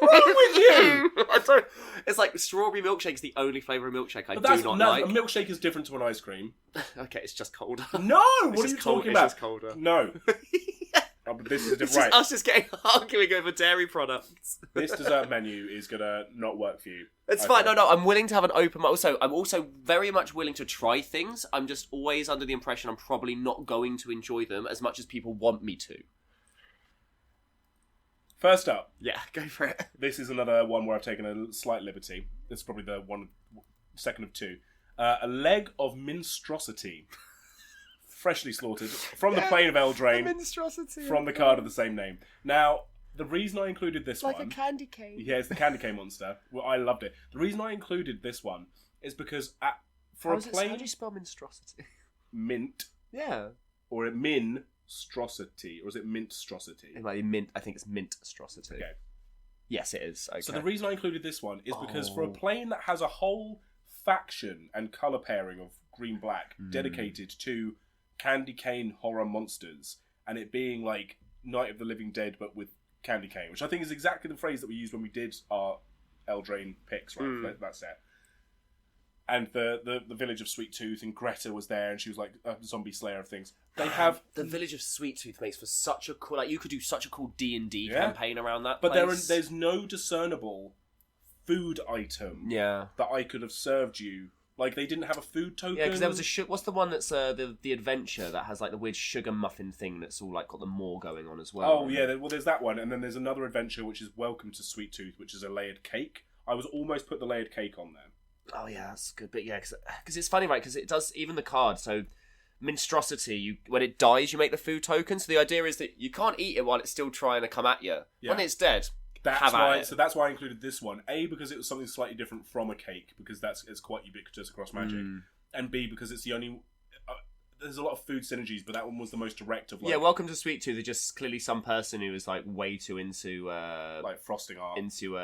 wrong with you? I don't. It's like strawberry milkshake's the only flavour of milkshake I do not like. A milkshake is different to an ice cream. Okay, it's just colder. No, what are you talking about? It's just colder. No. But this is a different. Right. Us just getting arguing over dairy products. This dessert menu is gonna not work for you. It's fine. No, I'm willing to have an open mind. I'm also very much willing to try things. I'm just always under the impression I'm probably not going to enjoy them as much as people want me to. First up. Yeah, go for it. This is another one where I've taken a slight liberty. This is probably the second of 2. A leg of minstrosity. freshly slaughtered from the plain of Eldraine, monstrosity from the card of the same name. Now, the reason I included this like one... a candy cane. Yeah, it's the candy cane monster. Well, I loved it. The reason I included this one is because How do you spell monstrosity? Mint, Yeah. or a minstrosity, or is it mintstrosity? It might be mint. I think it's minstrosity. Okay. Yes, it is. Okay. So the reason I included this one is because for a plane that has a whole faction and colour pairing of green-black dedicated to candy cane horror monsters, and it being like Night of the Living Dead but with candy cane, which I think is exactly the phrase that we used when we did our Eldraine picks, right? That set. And the village of Sweet Tooth, and Greta was there, and she was like a zombie slayer of things. They have the village of Sweet Tooth makes for such a cool. Like you could do such a cool D&D campaign around that. But place. there's no discernible food item that I could have served you. Like they didn't have a food token. Yeah, because there was what's the one that's the adventure that has like the weird sugar muffin thing that's all like got the more going on as well. Oh yeah, well there's that one, and then there's another adventure which is Welcome to Sweet Tooth, which is a layered cake. I was almost put the layered cake on there. Oh yeah, that's good. But yeah, because it's funny, right? Because it does even the card. So monstrosity, when it dies, you make the food token. So the idea is that you can't eat it while it's still trying to come at you. Yeah. When it's dead, So that's why I included this one. A, because it was something slightly different from a cake, because it's quite ubiquitous across Magic, and B, because it's the only. There's a lot of food synergies, but that one was the most direct of. Like, yeah, Welcome to Sweet Tooth. They're just clearly some person who was like way too into like frosting art. Into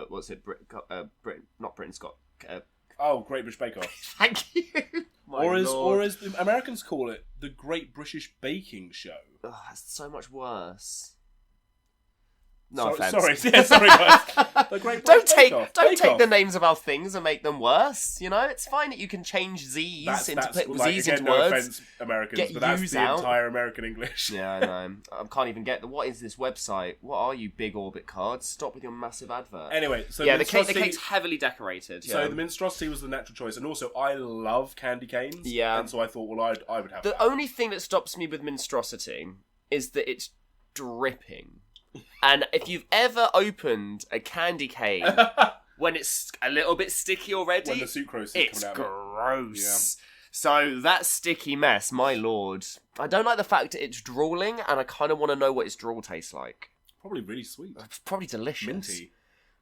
what's it? Britain, not Britain, Scott. Great British Bake Off. Thank you. Or as the Americans call it, the Great British Baking Show. Oh, that's so much worse. No offense. Sorry, guys. The Great British Bake Off. Don't take the names of our things and make them worse. You know, it's fine that you can change Z's put Z's into no words. Offense, Americans, Get but that's U's the out. entire American English. Yeah, I know. I can't even get what is this website? What are you, Big Orbit Cards? Stop with your massive advert. Anyway, so the cake's heavily decorated. So the monstrosity was the natural choice, and also I love candy canes. Yeah, and so I thought, well, I would have the only thing that stops me with monstrosity is that it's dripping. And if you've ever opened a candy cane when it's a little bit sticky already, when the sucrose is it's coming out gross. Yeah. So that sticky mess, my lord. I don't like the fact that it's drooling, and I kind of want to know what its drool tastes like. Probably really sweet. It's probably delicious. Minty.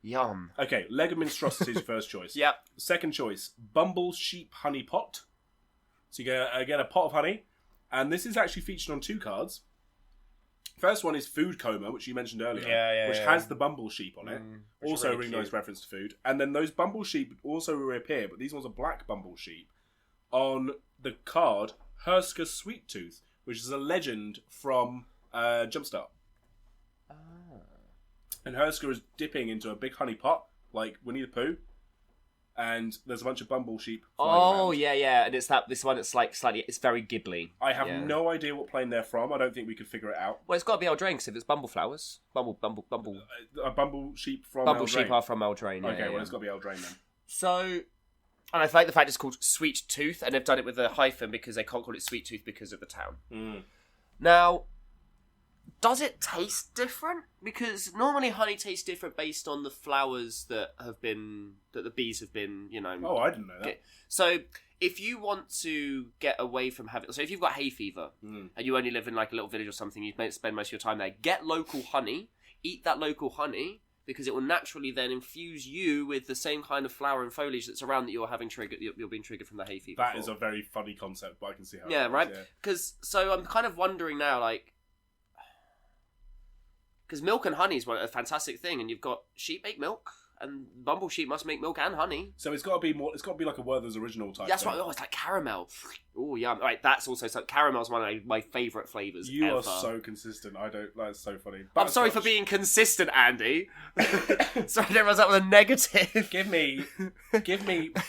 Yum. Okay, Leg of Monstrosity is your first choice. Yep. Second choice, Bumble Sheep Honey Pot. So you get a pot of honey, and this is actually featured on 2 cards. First one is Food Coma, which you mentioned earlier, which has the bumble sheep on it. Also a really nice reference to food. And then those bumble sheep also reappear, but these ones are black bumble sheep, on the card Hersker Sweet Tooth, which is a legend from Jumpstart. Ah. And Hersker is dipping into a big honey pot, like Winnie the Pooh, and there's a bunch of bumble sheep flying around. Yeah, and it's this one that's like slightly, it's very Ghibli. I have no idea what plane they're from. I don't think we could figure it out. Well, it's got to be Eldraine, because if it's bumble flowers, bumble. A bumble sheep from Bumble Eldraine. sheep are from Eldraine. Okay, well, it's got to be Eldraine then. So, and I like the fact it's called Sweet Tooth, and they've done it with a hyphen because they can't call it Sweet Tooth because of the town. Now, does it taste different? Because normally honey tastes different based on the flowers that the bees have been, Oh, I didn't know that. So if you want to get away from if you've got hay fever and you only live in like a little village or something, you spend most of your time there, get local honey, eat that local honey, because it will naturally then infuse you with the same kind of flower and foliage that's around that you're being triggered from the hay fever. That is a very funny concept, but I can see how. Yeah, right. So I'm kind of wondering now, like, because milk and honey is a fantastic thing, and you've got sheep make milk, and bumble sheep must make milk and honey. So it's got to be more. It's got to be like a Werther's original type. That's thing. right. Oh, it's like caramel. Oh, yeah. Right, that's also caramel's one of my favourite flavours. You are so consistent. That's so funny. I'm sorry for being consistent, Andy. Sorry, I runs out with a negative. Give me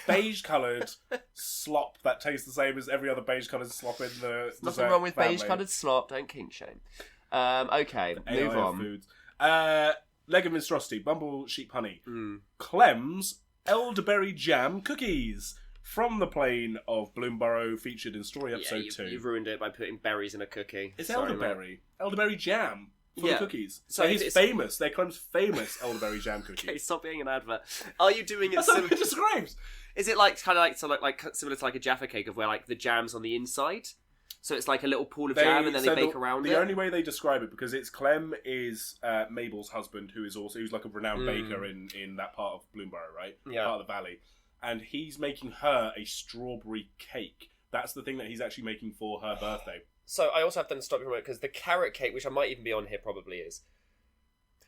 beige coloured slop that tastes the same as every other beige coloured slop in the. Nothing wrong with beige coloured slop. Don't kink shame. Okay, move on. Foods. Leg of Monstrosity, Bumble Sheep Honey, Clem's Elderberry Jam Cookies from the plane of Bloomburrow, featured in Story Episode 2. You've ruined it by putting berries in a cookie. It's elderberry. Elderberry jam for the cookies. So it's famous. They're Clem's famous elderberry jam cookies. Okay, stop being an advert. Are you doing it? That's what it describes. Is it like kind of like similar to like a Jaffa cake of where like the jam's on the inside? So it's like a little pool of jam, and then they bake around it. The only way they describe it, because it's Clem is Mabel's husband, who's like a renowned baker in that part of Bloomburrow, right? Yeah. Part of the valley. And he's making her a strawberry cake. That's the thing that he's actually making for her birthday. So I also have to stop you for a moment, because the carrot cake, which I might even be on here, probably is.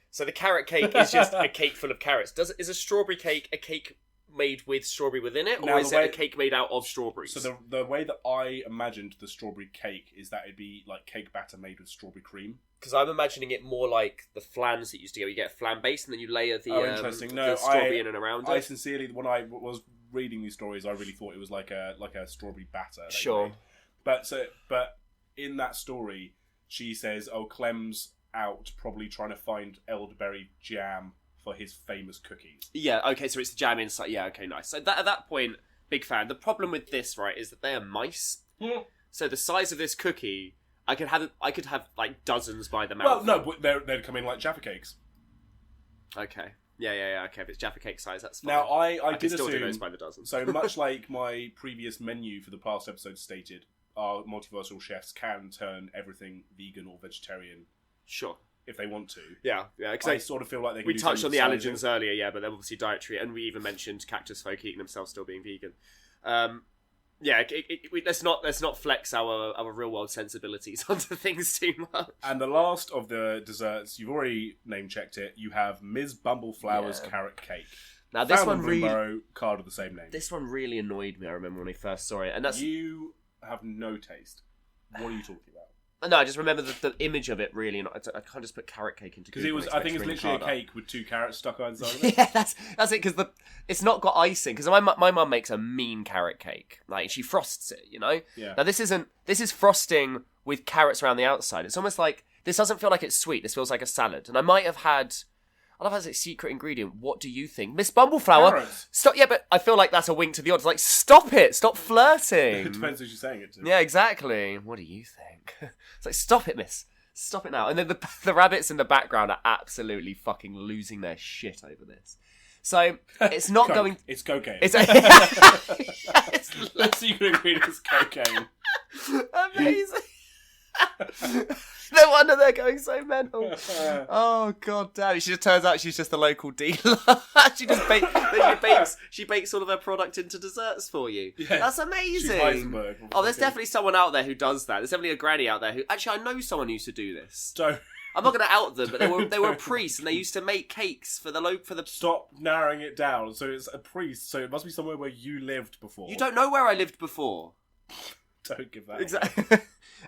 So the carrot cake is just a cake full of carrots. Is a strawberry cake a cake made with strawberry within it, or is it a cake made out of strawberries? So the way that I imagined the strawberry cake is that it'd be like cake batter made with strawberry cream. Because I'm imagining it more like the flans that used to go. You get a flan base, and then you layer the, interesting. the strawberry in and around it. I sincerely, when I was reading these stories, I really thought it was like a strawberry batter. Sure. But in that story, she says, "Oh, Clem's out probably trying to find elderberry jam for his famous cookies." Yeah, okay, so it's the jam inside. Yeah, okay, nice. So at that point, big fan. The problem with this, right, is that they are mice. Yeah. So the size of this cookie, I could have like dozens by the mouth. Well, no, they'd come in like Jaffa cakes. Okay. Yeah. Okay, if it's Jaffa cake size, that's fine. Now, I can did still assume, do those by the dozen. So much like my previous menu for the past episode stated, our multiversal chefs can turn everything vegan or vegetarian. Sure. If they want to. Yeah. Because I sort of feel like they can We do touched on the sizing. allergens earlier, yeah, but they're obviously dietary, and we even mentioned cactus folk eating themselves still being vegan. Let's not flex our real world sensibilities onto things too much. And the last of the desserts, you've already name checked it. You have Ms. Bumbleflower's carrot cake. Now this Found one on really Bloomburrow, card with the same name. This one really annoyed me. I remember when I first saw it, and that's You have no taste. What are you talking about? no. I just remember the image of it really. I can't just put carrot cake into Because it was, I think it's literally a cake with 2 carrots stuck inside of it. Yeah, that's it. Because it's not got icing. Because my mum makes a mean carrot cake. Like she frosts it, you know. Yeah. Now this is frosting with carrots around the outside. It's almost like this doesn't feel like it's sweet. This feels like a salad. And I might have had. I love as a secret ingredient. What do you think, Miss Bumbleflower? Carrots. Stop. Yeah, but I feel like that's a wink to the audience. Like, stop it. Stop flirting. It depends who you're saying it to. Yeah, exactly. What do you think? It's like, stop it, miss. Stop it now. And then the rabbits in the background are absolutely fucking losing their shit over this. So, it's not going... It's cocaine. It's Let's see you agree it's cocaine. amazing. No wonder they're going so mental. Oh god damn! It just turns out she's just a local dealer. She bakes all of her product into desserts for you. Yeah. That's amazing. She's Heisenberg. Oh, there's definitely someone out there who does that. There's definitely a granny out there who actually I know someone who used to do this. Don't I'm not going to out them, but they were a priest and they used to make cakes for the. stop narrowing it down. So it's a priest. So it must be somewhere where you lived before. You don't know where I lived before. Don't give that. Exactly.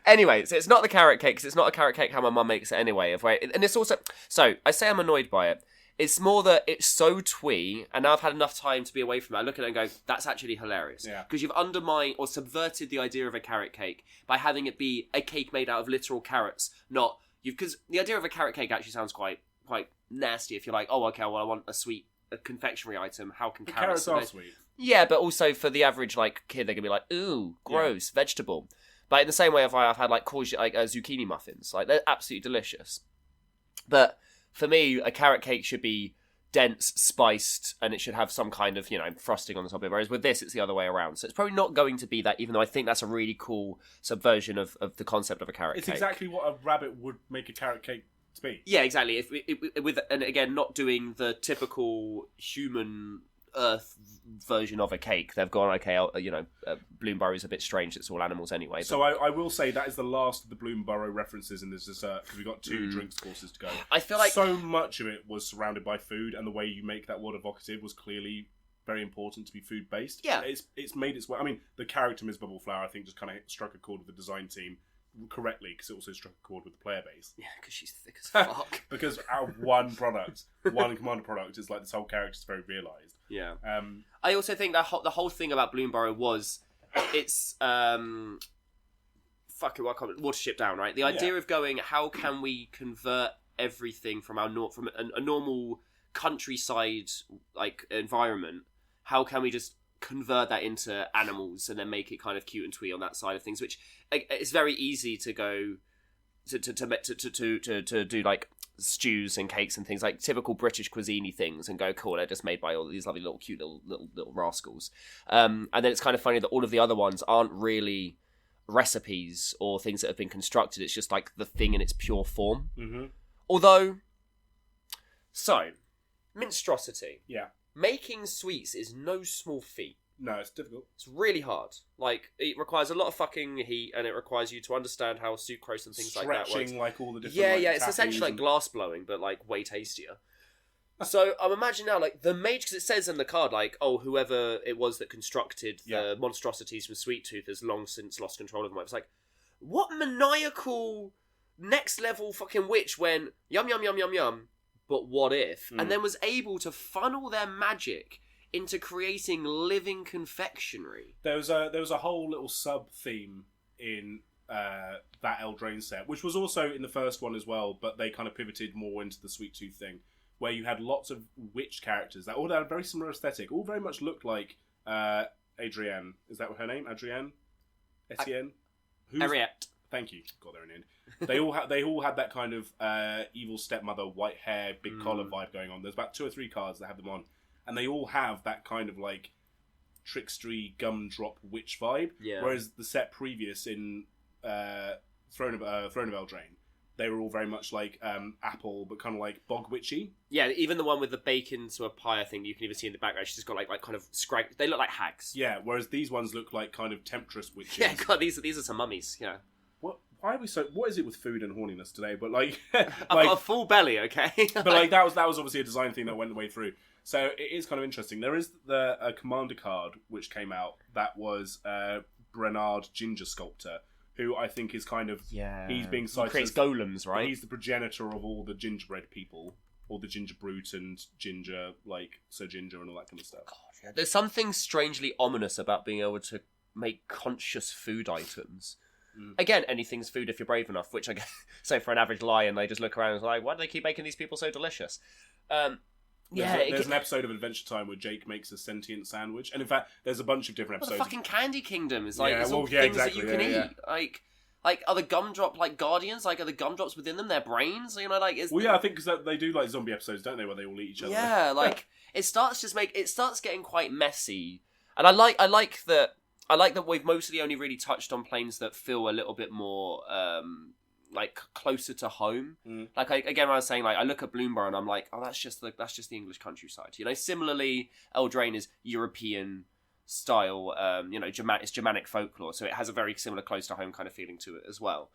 Anyway, so it's not the carrot cake, because it's not a carrot cake how my mum makes it anyway. And it's also... So, I say I'm annoyed by it. It's more that it's so twee, and now I've had enough time to be away from it. I look at it and go, that's actually hilarious. Yeah. Because you've undermined or subverted the idea of a carrot cake by having it be a cake made out of literal carrots, not... Because the idea of a carrot cake actually sounds quite nasty if you're like, oh, okay, well, I want a confectionery item. How can Carrots are sweet. Yeah, but also for the average kid, they're gonna be like, ooh, gross, vegetable. But in the same way, I've had courgette, zucchini muffins, they're absolutely delicious. But for me, a carrot cake should be dense, spiced, and it should have some kind of frosting on the top of it. Whereas with this, it's the other way around. So it's probably not going to be that. Even though I think that's a really cool subversion of the concept of a carrot cake. It's exactly what a rabbit would make a carrot cake to be. Yeah, exactly. And again, not doing the typical human Earth version of a cake. They've gone, okay, Bloomburrow is a bit strange. It's all animals anyway. But... So I will say that is the last of the Bloomburrow references in this dessert, because we've got 2 drinks courses to go. I feel like so much of it was surrounded by food, and the way you make that word evocative was clearly very important to be food based. Yeah, it's made its way. I mean, the character Ms. Bubbleflower, I think, just kind of struck a chord with the design team correctly, because it also struck a chord with the player base. Yeah, because she's thick as fuck. Because out of one commander product, it's like this whole character's very realised. Yeah. I also think that the whole thing about Bloomburrow was it's Watership Down, right? The idea of going, how can we convert everything from from a normal countryside environment? How can we just convert that into animals and then make it kind of cute and twee on that side of things? Which it's very easy to go to do stews and cakes and things like typical British cuisine things and go, cool, they're just made by all these lovely little cute little rascals. And then it's kind of funny that all of the other ones aren't really recipes or things that have been constructed. It's just like the thing in its pure form. Mm-hmm. Although, so, minstrosity. Yeah. Making sweets is no small feat. No, it's difficult. It's really hard. Like, it requires a lot of fucking heat, and it requires you to understand how sucrose and things like that works. Stretching, like all the different. Yeah, it's essentially like glass blowing, but like way tastier. So I'm imagining now, like, the mage, because it says in the card, like, oh, whoever it was that constructed the monstrosities from Sweet Tooth has long since lost control of them. It's like, what maniacal next level fucking witch went yum yum yum yum yum, but what if? And then was able to funnel their magic into creating living confectionery. There was a whole little sub theme in that Eldraine set, which was also in the first one as well, but they kind of pivoted more into the Sweet Tooth thing, where you had lots of witch characters that all had a very similar aesthetic, all very much looked like Adrienne. Is that her name? Adrienne? Etienne? Ariette. Thank you. Got there in the end. They all had that kind of evil stepmother, white hair, big collar vibe going on. There's about 2 or 3 cards that have them on, and they all have that kind of like trickstery gumdrop witch vibe. Yeah. Whereas the set previous in Throne of Eldraine, they were all very much like Apple, but kind of like bog witchy. Yeah, even the one with the bacon to a pie, I think you can even see in the background. She's just got like kind of scrag. They look like hags. Yeah, whereas these ones look like kind of temptress witches. Yeah, God, these are some mummies. Yeah. Why are we so? What is it with food and horniness today? But like, I've got a full belly, okay. But like that was obviously a design thing that went the way through. So it is kind of interesting. There is a commander card which came out that was Brenard Ginger Sculptor, who I think is kind of he's being cited. He creates golems, right? He's the progenitor of all the gingerbread people, all the ginger brute and ginger like Sir Ginger and all that kind of stuff. God, yeah. There's something strangely ominous about being able to make conscious food items. Again, anything's food if you're brave enough, which I guess, so for an average lion, they just look around and are like, why do they keep making these people so delicious? There's an episode of Adventure Time where Jake makes a sentient sandwich, and in fact, there's a bunch of different episodes. The fucking Candy Kingdom is like, it's all things that you can eat. Like, are the gumdrop, like, guardians? Like, are the gumdrops within them their brains? You know, like, I think because they do, like, zombie episodes, don't they, where they all eat each other? Yeah, like, it starts getting quite messy. And I like that we've mostly only really touched on planes that feel a little bit more, like, closer to home. Like, again, when I was saying, like, I look at Bloomberg and I'm like, oh, that's just the English countryside. You know, similarly, Eldraine is European style, it's Germanic folklore, so it has a very similar close to home kind of feeling to it as well.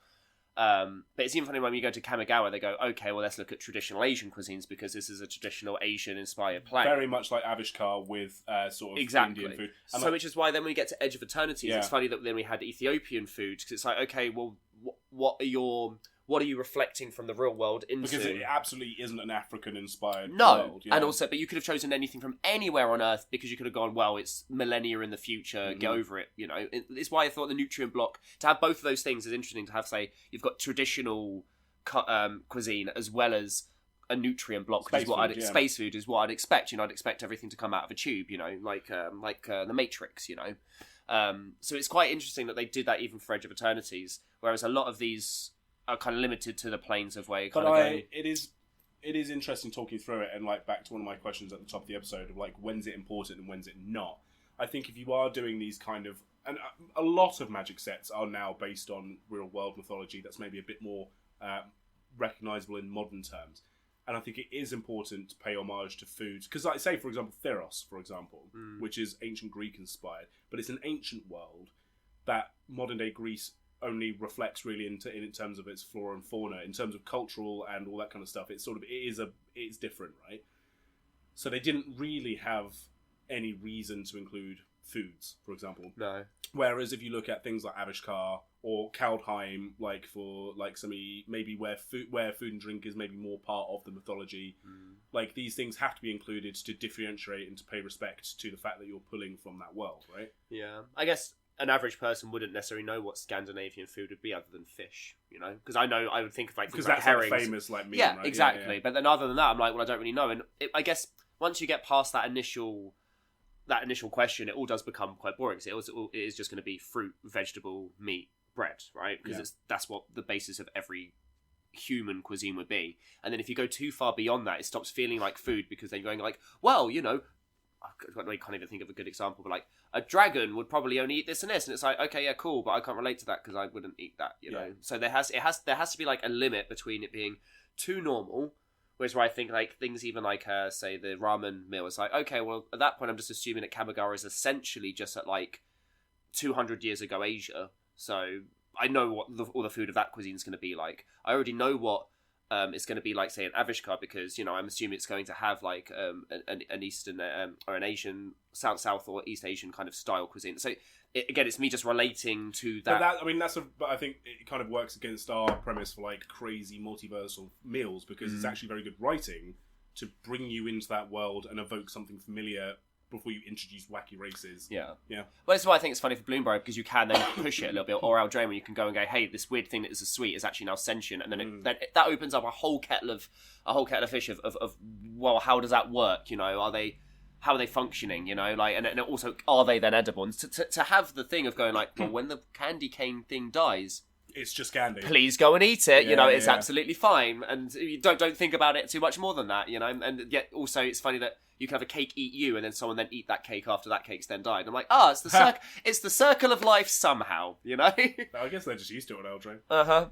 But it's even funny when you go to Kamigawa, they go, okay, well, let's look at traditional Asian cuisines because this is a traditional Asian-inspired plane. Very much like Avishkar with sort of Indian food. And so which is why then when we get to Edge of Eternities, it's funny that then we had Ethiopian food, because it's like, okay, well, what are you reflecting from the real world into? Because it absolutely isn't an African-inspired world. And also, but you could have chosen anything from anywhere on Earth because you could have gone, well, it's millennia in the future, get over it, you know. It's why I thought the nutrient block, to have both of those things is interesting to have, say, you've got traditional cuisine as well as a nutrient block, which is what space food is what I'd expect. You know, I'd expect everything to come out of a tube, you know, like the Matrix, you know. So it's quite interesting that they did that even for Edge of Eternities, whereas a lot of these are kind of limited to the planes of where you kind of go. It is interesting talking through it, and like back to one of my questions at the top of the episode of like, when's it important and when's it not? I think if you are doing these kind of, and a lot of Magic sets are now based on real world mythology that's maybe a bit more recognisable in modern terms. And I think it is important to pay homage to foods. Because, like, say, for example, Theros, which is ancient Greek inspired, but it's an ancient world that modern day Greece only reflects really in terms of its flora and fauna, in terms of cultural and all that kind of stuff. It's it's different, right? So they didn't really have any reason to include foods, for example. No. Whereas if you look at things like Avishkar or Kaldheim, like for like maybe where food and drink is maybe more part of the mythology, like these things have to be included to differentiate and to pay respect to the fact that you're pulling from that world, right? Yeah, I guess an average person wouldn't necessarily know what Scandinavian food would be other than fish, you know? Because I would think of like things like herrings. Because that's famous like meat, yeah, right? Exactly. Yeah. But then other than that, I'm like, well, I don't really know. And I guess once you get past that initial question, it all does become quite boring. Because it is just going to be fruit, vegetable, meat, bread, right? Because that's what the basis of every human cuisine would be. And then if you go too far beyond that, it stops feeling like food, because then you're going like, well, you know, I can't even think of a good example, but like a dragon would probably only eat this and this, and it's like, okay, yeah, cool, but I can't relate to that because I wouldn't eat that, you know. So there has to be like a limit between it being too normal, whereas where I think like things even like say the ramen meal is like, okay, well at that point I'm just assuming that Kamigawa is essentially just at like 200 years ago Asia, so I know what all the food of that cuisine is going to be like. I already know what it's going to be like, say, an Avishkar, because, you know, I'm assuming it's going to have like an Eastern or an Asian, South or East Asian kind of style cuisine. So again, it's me just relating to that. But I think it kind of works against our premise for like crazy multiversal meals, because it's actually very good writing to bring you into that world and evoke something familiar before you introduce wacky races. Yeah. Well, that's why I think it's funny for Bloomberg, because you can then push it a little bit, or Aldrama, you can go and go, hey, this weird thing that is a sweet is actually now sentient, and then that opens up a whole kettle of fish of well, how does that work? You know, how are they functioning? You know, like, and also, are they then edible? And to have the thing of going like, well, when the candy cane thing dies, it's just candy. Please go and eat it. You know, it's absolutely fine, and you don't think about it too much more than that. You know, and yet also it's funny that you can have a cake eat you, and then someone then eat that cake after that cake's then died. And I'm like, it's the circle of life somehow. You know. I guess they're just used to it, Eldrin.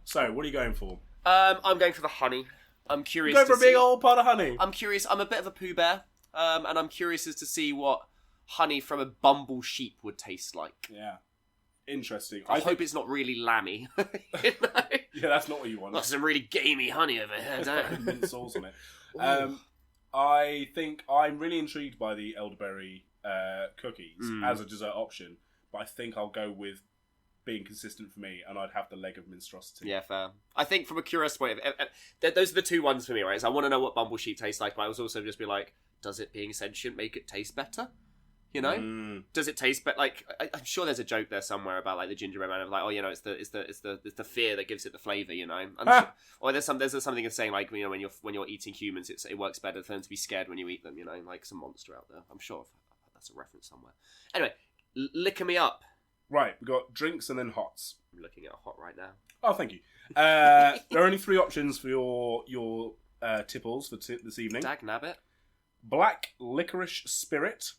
So, what are you going for? I'm going for the honey. I'm curious. Go for a big old pot of honey. I'm curious. I'm a bit of a Pooh Bear, and I'm curious as to see what honey from a bumble sheep would taste like. Yeah. Interesting. I hope it's not really lammy. You know? Yeah, that's not what you want. Got some really gamey honey over here, don't you? Mint sauce on it. I think I'm really intrigued by the elderberry cookies as a dessert option, but I think I'll go with being consistent for me, and I'd have the leg of minstrosity. Yeah, fair. I think from a curious point of those are the two ones for me, right? So I want to know what bumble sheep tastes like, but I was also just be like, does it being sentient make it taste better? You know, does it taste better? Like, I'm sure there's a joke there somewhere about like the gingerbread man of like, oh, you know, it's the fear that gives it the flavor. You know, sure, or there's something of saying like, you know, when you're eating humans, it works better for them to be scared when you eat them. You know, like some monster out there. I'm sure that's a reference somewhere. Anyway, liquor me up. Right, we've got drinks and then hots. I'm looking at a hot right now. Oh, thank you. There are only 3 options for your tipples for this evening. Dag nabbit. Black licorice spirit.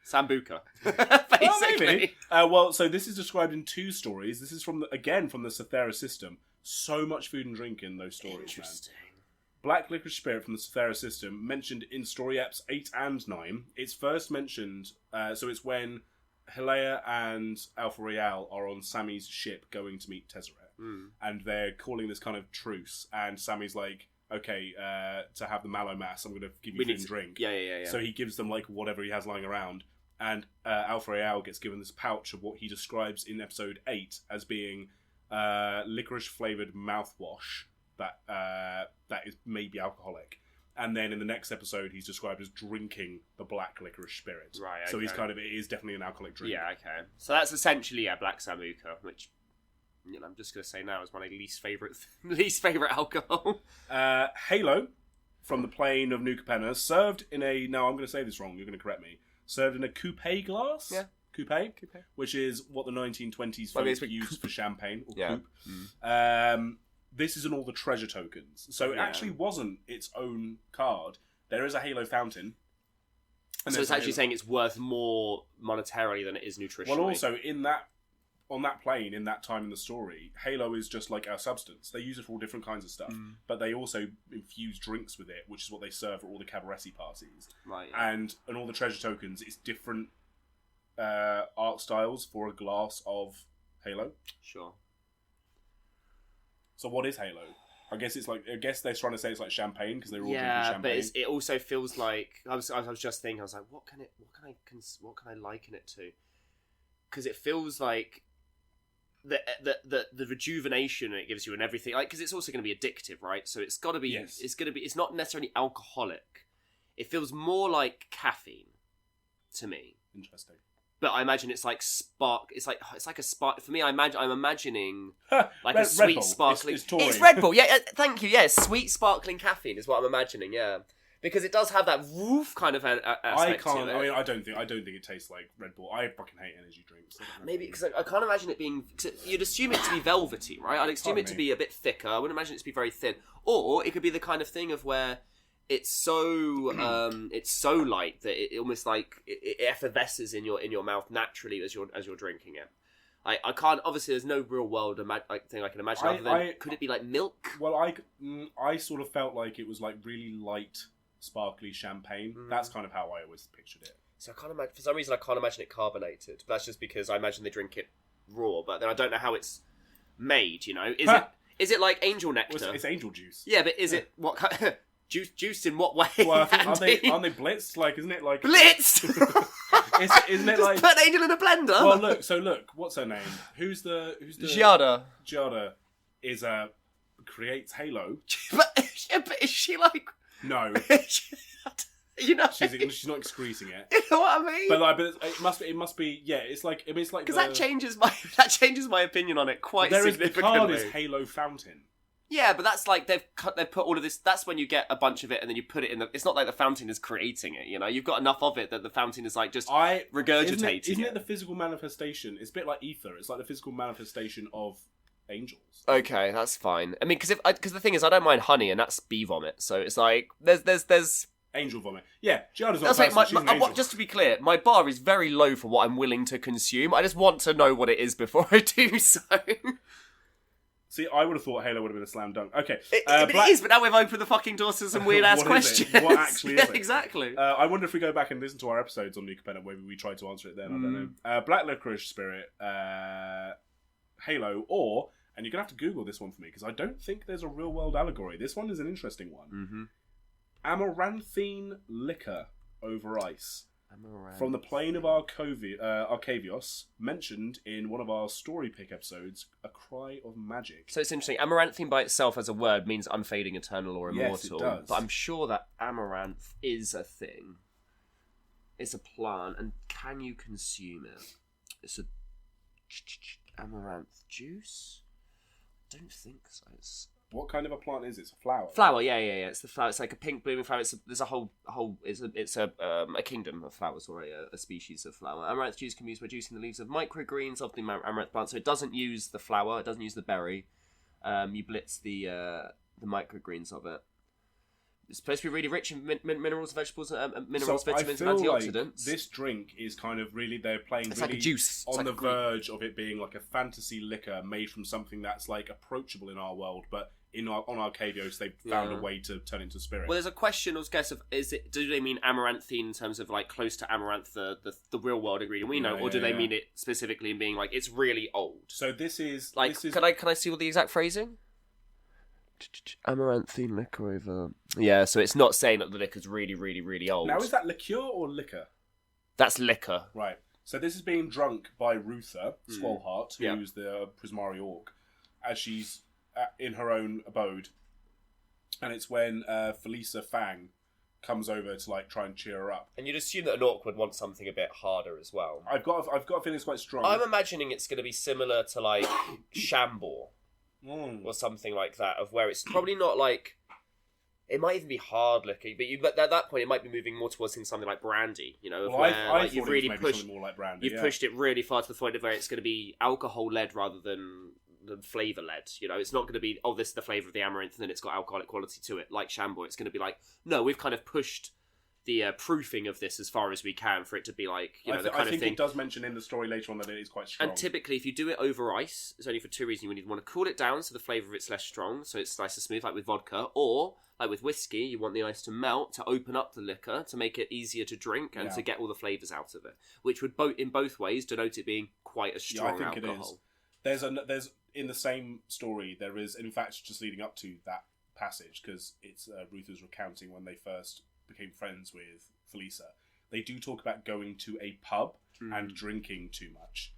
Sambuca, basically. So this is described in 2 stories. This is from the Cythera system. So much food and drink in those stories, Interesting. Man. Black licorice spirit from the Cythera system, mentioned in story eps 8 and 9. It's first mentioned, so it's when Hilea and Alpha Real are on Sammy's ship going to meet Tezzeret. And they're calling this kind of truce, and Sammy's like, okay, to have the mallow mass, I'm going to give you food and drink. Yeah. So he gives them like whatever he has lying around. And Alpha Real gets given this pouch of what he describes in episode 8 as being licorice-flavoured mouthwash that is maybe alcoholic. And then in the next episode, he's described as drinking the black licorice spirit. Right, okay. So he's it is definitely an alcoholic drink. Yeah, okay. So that's essentially black Sambuca, which, you know, I'm just going to say now is my least favourite alcohol. Halo, from the plane of New Capenna, served in a... Now, I'm going to say this wrong, you're going to correct me. Served in a coupe glass? Yeah. Coupe? Which is what the 1920s folks used for champagne. Or coupe. This is in all the treasure tokens. So it actually wasn't its own card. There is a Halo fountain. So it's actually saying it's worth more monetarily than it is nutritionally. Well, also, on that plane, in that time in the story, Halo is just like our substance. They use it for all different kinds of stuff, but they also infuse drinks with it, which is what they serve at all the cabareti parties. Right. Yeah. And all the treasure tokens, it's different art styles for a glass of Halo. Sure. So what is Halo? I guess they're trying to say it's like champagne because they're all drinking champagne. Yeah, but it also feels like I was just thinking. I was like, what can I liken it to? Because it feels like the rejuvenation it gives you and everything, like, because it's also going to be addictive, right? So it's got to be. Yes. It's not necessarily alcoholic. It feels more like caffeine to me. Interesting. But I imagine it's like spark. It's like a spark for me. I'm imagining like a sweet sparkling. It's Red Bull. Yeah, thank you. Yeah, sweet sparkling caffeine is what I'm imagining. Yeah, because it does have that woof kind of aspect to it. I mean, I don't think it tastes like Red Bull. I fucking hate energy drinks. Maybe because I can't imagine it being. You'd assume it to be velvety, right? I'd assume it to be a bit thicker. I wouldn't imagine it to be very thin. Or it could be the kind of thing of where it's so light that it almost like it effervesces in your mouth naturally as you're drinking it. I can't. Obviously, there's no real world thing I can imagine. Other than could it be like milk? Well, I sort of felt like it was like really light, sparkly champagne. That's kind of how I always pictured it. So I can't imagine. For some reason, I can't imagine it carbonated. But that's just because I imagine they drink it raw. But then I don't know how it's made. You know, is it like angel nectar? Well, it's angel juice. Yeah, but is it what kind? Juice in what way? Well, I think, aren't they blitzed? Like, isn't it like blitzed? Isn't it like put an angel in a blender? Well, look. What's her name? Who's the Giada? Giada is creates Halo. but is she like no? You know, she's not excreting it. You know what I mean? But it must be. Yeah, it's like because that changes my opinion on it quite significantly. The card is Halo Fountain. Yeah, but that's like they've put all of this. That's when you get a bunch of it and then you put it in the. It's not like the fountain is creating it. You know, you've got enough of it that the fountain is like just regurgitating. Isn't it the physical manifestation? It's a bit like ether. It's like the physical manifestation of angels. Okay, that's fine. I mean, because the thing is, I don't mind honey, and that's bee vomit. So it's like there's angel vomit. Yeah, Giada's not a person, just to be clear, my bar is very low for what I'm willing to consume. I just want to know what it is before I do so. See, I would have thought Halo would have been a slam dunk. Okay. It is, but now we've opened the fucking doors to some weird-ass questions. What actually is it? Exactly. I wonder if we go back and listen to our episodes on New Capenna, maybe we try to answer it then. I don't know. Black Licorice Spirit, Halo, or, and you're going to have to Google this one for me, because I don't think there's a real-world allegory. This one is an interesting one. Mm-hmm. Amaranthine Liquor over Ice. Amaranth. From the plane of Arcavios, mentioned in one of our story pick episodes, A Cry of Magic. So it's interesting. Amaranthine by itself as a word means unfading, eternal, or immortal. Yes, it does. But I'm sure that amaranth is a thing. It's a plant, and can you consume it? It's a amaranth juice? I don't think so. What kind of a plant is it? It's a flower. Flower, yeah. It's the flower. It's like a pink blooming flower. There's a whole. It's a kingdom of flowers, or a species of flower. Amaranth juice can be used by juicing the leaves of microgreens of the amaranth plant. So it doesn't use the flower. It doesn't use the berry. You blitz the microgreens of it. It's supposed to be really rich in minerals, vegetables, vitamins, and antioxidants. Like this drink is kind of really they're playing it's really like a juice. On the verge of it being like a fantasy liquor made from something that's like approachable in our world, but on Arcavios they've found a way to turn into spirit. Well, there's a question, I guess, of do they mean amaranthine in terms of like close to amaranth, the real world ingredient we know, or do they mean it specifically in being like it's really old? So this is like can I see what the exact phrasing? Amaranthine liquor over. Yeah, so it's not saying that the liquor's really, really, really old. Now, is that liqueur or liquor? That's liquor. Right. So this is being drunk by Ruther Squallheart, who's the Prismari Orc, as she's in her own abode. And it's when Felisa Fang comes over to like try and cheer her up. And you'd assume that an orc would want something a bit harder as well. I've got a feeling it's quite strong. I'm imagining it's going to be similar to like Chambord. Or something like that, of where it's probably not like it might even be hard liquor, but at that point it might be moving more towards something like brandy, you know, of where like, you've really pushed more like brandy, pushed it really far to the point of where it's going to be alcohol led rather than flavour led. You know, it's not going to be this is the flavour of the amaranth and then it's got alcoholic quality to it like Chambord. It's going to be like no, we've kind of pushed the proofing of this as far as we can for it to be like, you know, the kind of thing. I think it does mention in the story later on that it is quite strong. And typically, if you do it over ice, it's only for two reasons. You want to cool it down so the flavour of it's less strong, so it's nice and smooth, like with vodka. Or, like with whiskey, you want the ice to melt to open up the liquor, to make it easier to drink and to get all the flavours out of it. Which would, in both ways, denote it being quite a strong alcohol. It is. There's in the same story, there is, in fact, just leading up to that passage, because it's Ruther's recounting when they first became friends with Felisa. They do talk about going to a pub and drinking too much.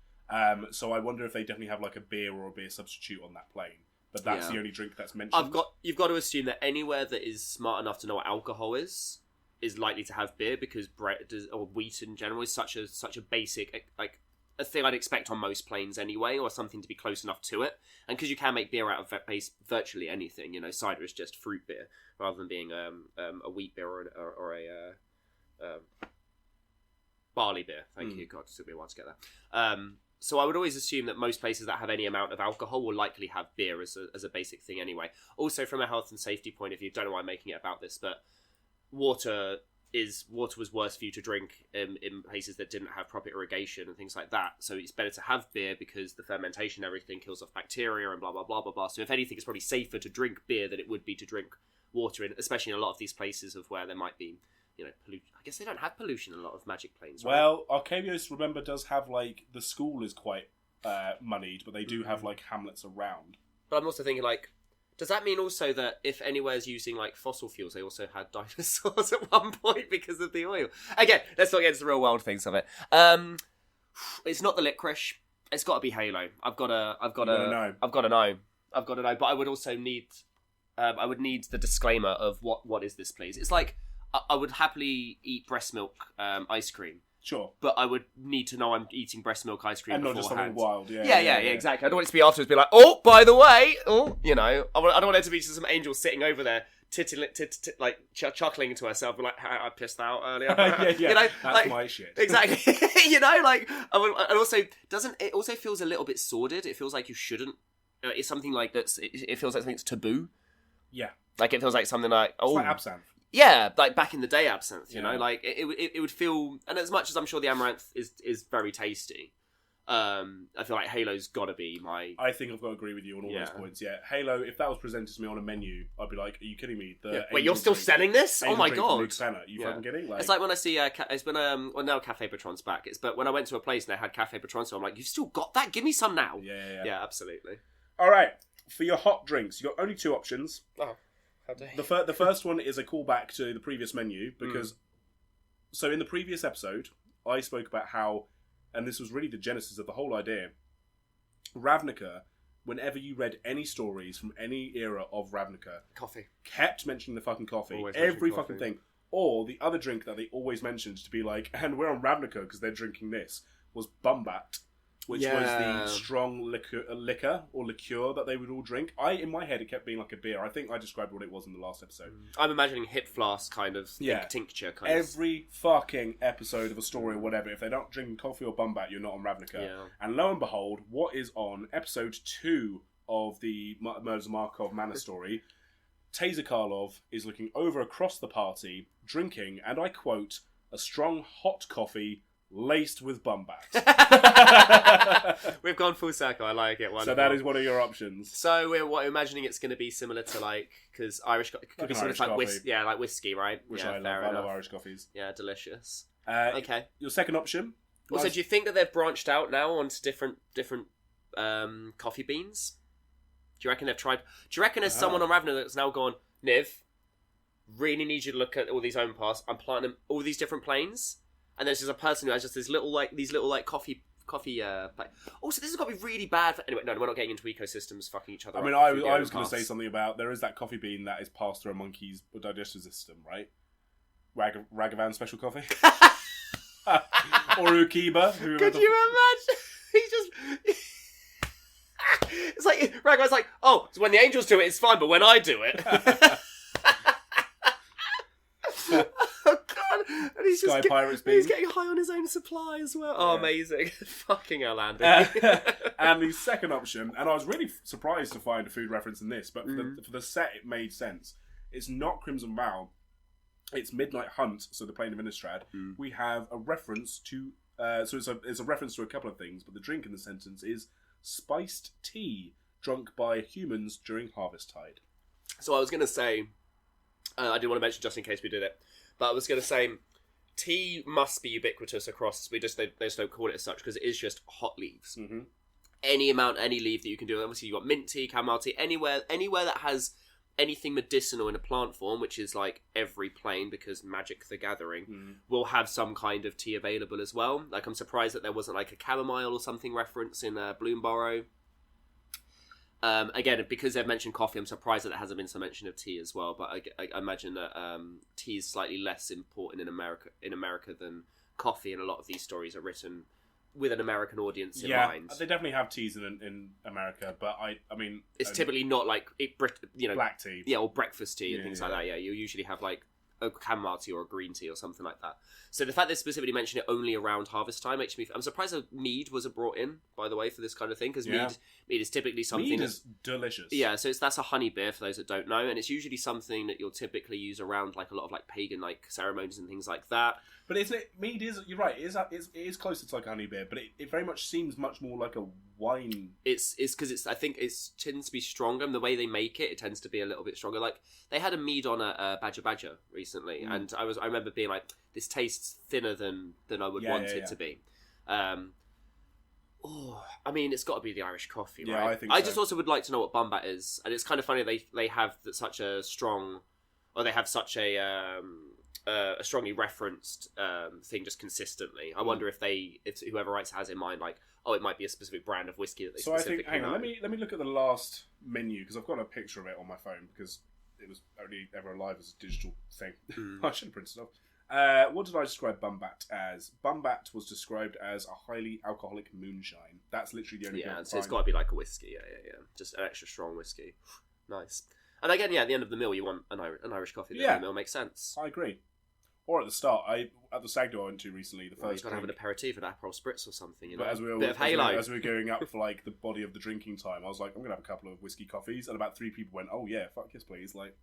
So I wonder if they definitely have like a beer or a beer substitute on that plane. But that's the only drink that's mentioned. You've got to assume that anywhere that is smart enough to know what alcohol is likely to have beer, because bread or wheat in general is such a basic, like a thing I'd expect on most planes anyway, or something to be close enough to it. And because you can make beer out of virtually anything, you know, cider is just fruit beer rather than being a wheat beer or a barley beer. Thank you. God, it took me a while to get that. So I would always assume that most places that have any amount of alcohol will likely have beer as a basic thing anyway. Also, from a health and safety point of view, don't know why I'm making it about this, but water was worse for you to drink in places that didn't have proper irrigation and things like that. So it's better to have beer because the fermentation and everything kills off bacteria and blah blah blah blah blah. So if anything, it's probably safer to drink beer than it would be to drink water, especially in a lot of these places of where there might be, pollution. I guess they don't have pollution in a lot of magic planes, right? Well, Arcabios, remember, does have, like, the school is quite moneyed, but they do have, like, hamlets around. But I'm also thinking, like, does that mean also that if anywhere's using, like, fossil fuels, they also had dinosaurs at one point because of the oil? Again, let's not get into the real world things of it. It's not the licorice. It's got to be Halo. I've got to know. But I would also need, I would need the disclaimer of what is this, please? It's like, I would happily eat breast milk ice cream. Sure. But I would need to know I'm eating breast milk ice cream and not beforehand. just something wild. Yeah, exactly. I don't want it to be afterwards be like, oh, by the way, I don't want it to be just some angel sitting over there chuckling to herself, like, I pissed out earlier. That's like, my shit. Exactly. And also, it also feels a little bit sordid. It feels like you shouldn't. It's something like that's. It feels like something that's taboo. Yeah. Like it feels like something like it's like absinthe. Yeah, like back in the day absinthe, like it would feel, and as much as I'm sure the amaranth is very tasty, I feel like Halo's gotta be my... I think I've got to agree with you on all those points, yeah. Halo, if that was presented to me on a menu, I'd be like, are you kidding me? Wait, you're still selling this? Oh my god. Are you fucking kidding? Like... It's like when I see, it's when, well now Cafe Patron's back, but when I went to a place and they had Cafe Patron, so I'm like, you've still got that? Give me some now. Yeah, absolutely. Alright, for your hot drinks, you've got only two options. Oh. The first one is a callback to the previous menu because, so in the previous episode, I spoke about how, and this was really the genesis of the whole idea, Ravnica, whenever you read any stories from any era of Ravnica, coffee kept mentioning the fucking coffee, always every fucking thing, or the other drink that they always mentioned to be like, and we're on Ravnica because they're drinking this, was Bumbat. Which was the strong liquor or liqueur that they would all drink. In my head, it kept being like a beer. I think I described what it was in the last episode. I'm imagining hip flask kind of tincture kind of. Every fucking episode of a story or whatever, if they're not drinking coffee or Bumbat, you're not on Ravnica. Yeah. And lo and behold, what is on episode 2 of the Murders of Markov Manor story? Taser Karlov is looking over across the party, drinking, and I quote, a strong hot coffee laced with Bumbat. We've gone full circle. I like it. Wonderful. So that is one of your options. So we're imagining it's going to be similar to like because Irish could be similar to like whiskey, right? Which I love. I love Irish coffees. Yeah, delicious. Okay. Your second option. Also, do you think that they've branched out now onto different coffee beans? Do you reckon they've tried? Do you reckon there's someone on Ravnica that's now gone, Niv, really need you to look at all these home paths. I'm planting all these different planes. And there's just a person who has just these little coffee. Also, this has got to be really bad. Anyway, no, we're not getting into ecosystems fucking each other. I mean, I was going to say something about there is that coffee bean that is passed through a monkey's digestive system, right? Ragavan special coffee, or Ukiba. Could you imagine? He's just. It's like Ragavan's like, oh, so when the angels do it, it's fine, but when I do it. And he's Sky Pirates bean. He's getting high on his own supply as well. Oh, amazing. Fucking hell, Andy. And the second option, and I was really surprised to find a food reference in this, but for the set it made sense. It's not Crimson Vow, it's Midnight Hunt, so the Plain of Innistrad. We have a reference to, so it's a reference to a couple of things, but the drink in the sentence is spiced tea drunk by humans during harvest tide. So I was going to say, I didn't want to mention just in case we did it, but I was going to say, tea must be ubiquitous across. They just don't call it as such because it is just hot leaves. Mm-hmm. Any leaf that you can do. Obviously, you've got mint tea, chamomile tea. Anywhere that has anything medicinal in a plant form, which is like every plane because Magic the Gathering will have some kind of tea available as well. Like I'm surprised that there wasn't like a chamomile or something reference in Bloomburrow. Again, because they've mentioned coffee, I'm surprised that there hasn't been some mention of tea as well. But I imagine that tea is slightly less important in America than coffee, and a lot of these stories are written with an American audience in mind. They definitely have teas in America, but I mean, it's typically not like black tea, or breakfast tea and things like that. Yeah, you usually have like a chamomile tea or a green tea or something like that. So the fact they specifically mentioned it only around harvest time makes me... I'm surprised that mead wasn't brought in, by the way, for this kind of thing, because mead is typically something... Mead is delicious. Yeah, so that's a honey beer, for those that don't know, and it's usually something that you'll typically use around like a lot of like pagan like ceremonies and things like that. But isn't it... Mead is... You're right, it is closer to like a honey beer, but it very much seems much more like a wine. It's because I think it tends to be stronger, and the way they make it tends to be a little bit stronger. Like, they had a mead on a Badger recently, and I remember being like, this tastes thinner than I would want it to be. I mean, it's got to be the Irish coffee, right? Yeah, I think so. I just also would like to know what Bumbat is, and it's kind of funny they have such a strong, or they have such a strongly referenced thing just consistently. I wonder if whoever writes has in mind, like, oh, it might be a specific brand of whiskey that they specifically hang on, let me look at the last menu, because I've got a picture of it on my phone, because it was only ever alive as a digital thing. I should have printed it off. What did I describe Bumbat as? Bumbat was described as a highly alcoholic moonshine. That's literally the only thing. Yeah, so it's got to be like a whiskey. Yeah. Just an extra strong whiskey. Nice. And again, at the end of the meal, you want an Irish coffee. At the end of the meal makes sense. I agree. Or at the start, at the stag do I went to recently, the first. You got to have an aperitif, an Aperol Spritz or something. You know, but as we were going up for like the body of the drinking time, I was like, I'm gonna have a couple of whiskey coffees, and about 3 people went, oh yeah, fuck yes, please, like.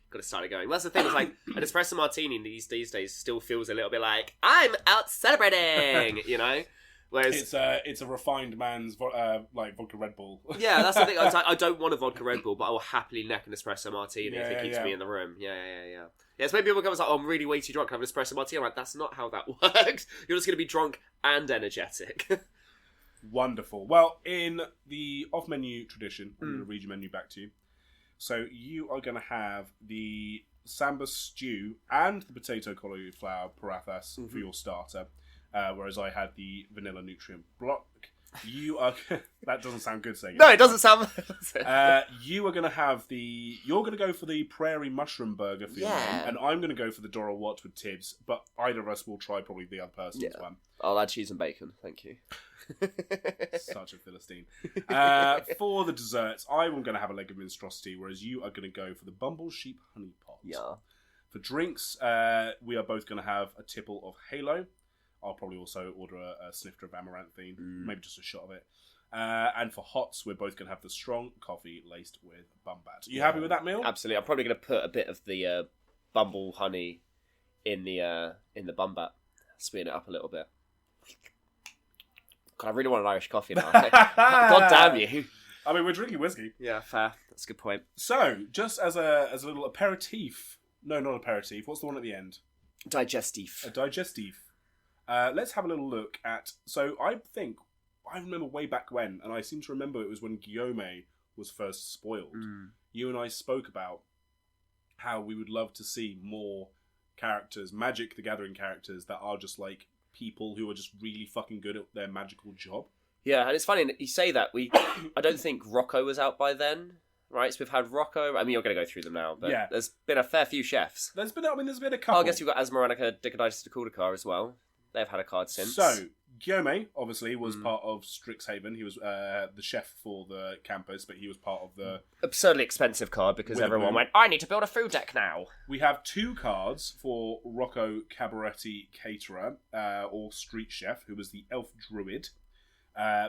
Got to start it going. Well, that's the thing. It's like an espresso martini these days still feels a little bit like I'm out celebrating, you know. Whereas it's a refined man's like vodka Red Bull. Yeah, that's the thing. I was like, I don't want a vodka Red Bull, but I will happily neck an espresso martini if it keeps me in the room. Yeah. Yeah, so maybe people come and say, oh, I'm really way too drunk, have an espresso martini. I'm like, that's not how that works. You're just going to be drunk and energetic. Wonderful. Well, in the off-menu tradition, I'm going to read your menu back to you. So you are going to have the samba stew and the potato cauliflower parathas for your starter, whereas I had the vanilla nutrient block. You are... That doesn't sound good saying it. No, it doesn't sound... you are going to have the... You're going to go for the prairie mushroom burger for your mum, and I'm going to go for the Dora Watt with Tibbs, but either of us will try probably the other person's one. I'll add cheese and bacon, thank you. Such a Philistine. For the desserts, I'm going to have a leg of monstrosity, whereas you are going to go for the Bumble Sheep Honey Pot. Yeah. For drinks, we are both going to have a tipple of Halo. I'll probably also order a snifter of amaranthine, maybe just a shot of it. And for hots, we're both going to have the strong coffee laced with Bumbat. Are you happy with that meal? Absolutely. I'm probably going to put a bit of the Bumble honey in the Bumbat, sweeten it up a little bit. God, I really want an Irish coffee now. God damn you. I mean, we're drinking whiskey. Yeah, fair. That's a good point. So, just as a little aperitif. No, not aperitif. What's the one at the end? Digestif. A digestif. Let's have a little look at... So, I remember way back when, and I seem to remember it was when Guillaume was first spoiled. You and I spoke about how we would love to see more characters, Magic the Gathering characters, that are just like people who are just really fucking good at their magical job. Yeah, and it's funny, you say that, I don't think Rocco was out by then, right? So we've had Rocco, I mean, you're going to go through them now, but there's been a fair few chefs. There's been a couple. I guess you've got Asmaranica Dicoditis Decordicar as well. They've had a card since. So, Guillaume, obviously, was part of Strixhaven. He was the chef for the campus, but he was part of the... absurdly expensive card, because everyone went, I need to build a food deck now. We have 2 cards for Rocco Cabaretti Caterer, or Street Chef, who was the Elf Druid,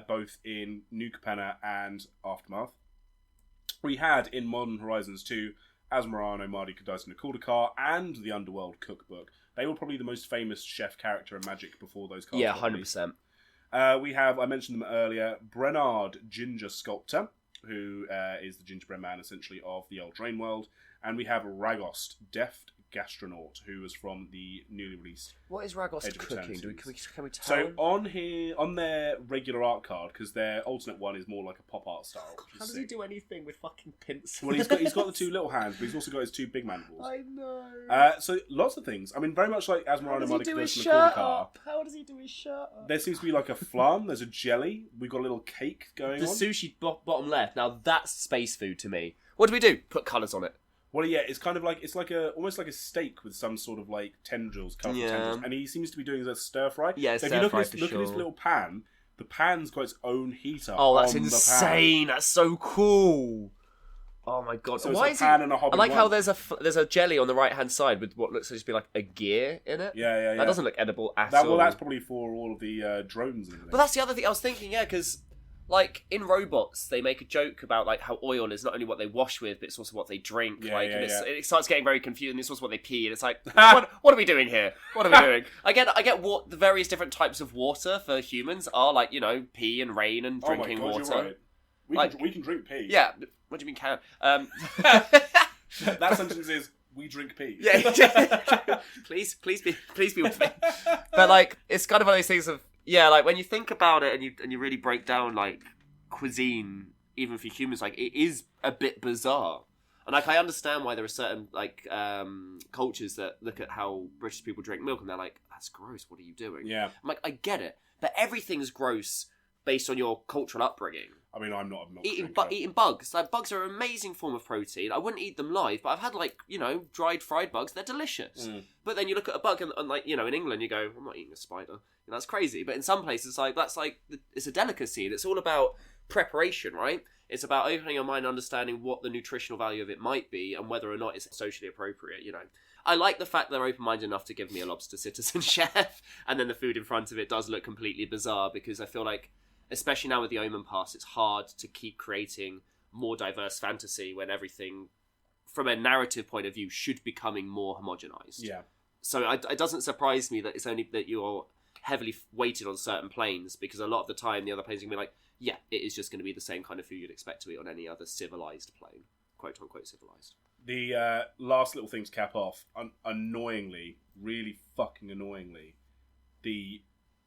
both in New Capenna and Aftermath. We had, in Modern Horizons 2, Asmarano, Mardi Cadice Decordicar, and the Underworld Cookbook. They were probably the most famous chef character in Magic before those cards. Yeah, 100%. We have, I mentioned them earlier, Brenard Ginger Sculptor, who is the gingerbread man, essentially, of the Eldraine world. And we have Ragost, Deft Gastronaut, who was from the newly released... What is Ragost cooking? Can we tell? So on their regular art card, because their alternate one is more like a pop art style. How does he do anything with fucking pincers? Well, he's got the 2 little hands, but he's also got his 2 big mandibles. I know. So lots of things. I mean, very much like Asmarano Mardi Cadice Decordicar. How does he do his shirt up? There seems to be like a flan. There's a jelly. We've got a little cake going on. The sushi bottom left. Now that's space food to me. What do we do? Put colours on it. Well, yeah, it's kind of like almost like a steak with some sort of like tendrils, colourful tendrils, and he seems to be doing a stir fry. Yeah, so if you look at his little pan, the pan's got its own heater. Oh, that's insane! That's so cool. Oh my god! So Why it's is a pan it? and a hob I in like how one. there's a jelly on the right hand side with what looks to just be like a gear in it. Yeah. That doesn't look edible at all. Well, that's probably for all of the drones and everything. But that's the other thing I was thinking. Yeah, because like in robots, they make a joke about like how oil is not only what they wash with, but it's also what they drink. It starts getting very confusing. It's also what they pee, and it's like, what are we doing here? What are we doing? I get what the various different types of water for humans are, like, you know, pee and rain and drinking oh my God, water. You're right. We can drink pee. Yeah. What do you mean can? That sentence is, we drink pee. Yeah. please be with me. But like, it's kind of one of those things of, yeah, like when you think about it and you really break down like cuisine, even for humans, like it is a bit bizarre. And like I understand why there are certain like cultures that look at how British people drink milk and they're like, that's gross. What are you doing? Yeah. I'm like, I get it, but everything's gross based on your cultural upbringing. I mean, I'm not a milk drinker. Eating bugs. Like, bugs are an amazing form of protein. I wouldn't eat them live, but I've had, like, you know, dried, fried bugs. They're delicious. But then you look at a bug and, like, you know, in England, you go, I'm not eating a spider. And that's crazy. But in some places, like, that's, like, it's a delicacy. And it's all about preparation, right? It's about opening your mind and understanding what the nutritional value of it might be and whether or not it's socially appropriate, you know. I like the fact they're open-minded enough to give me a lobster citizen chef, and then the food in front of it does look completely bizarre, because I feel like, especially now with the Omen Pass, it's hard to keep creating more diverse fantasy when everything, from a narrative point of view, should be becoming more homogenized. Yeah. So it doesn't surprise me that it's only that you're heavily weighted on certain planes, because a lot of the time the other planes are going to be like, yeah, it is just going to be the same kind of food you'd expect to eat on any other civilized plane. Quote unquote civilized. The last little thing to cap off, annoyingly, really fucking annoyingly,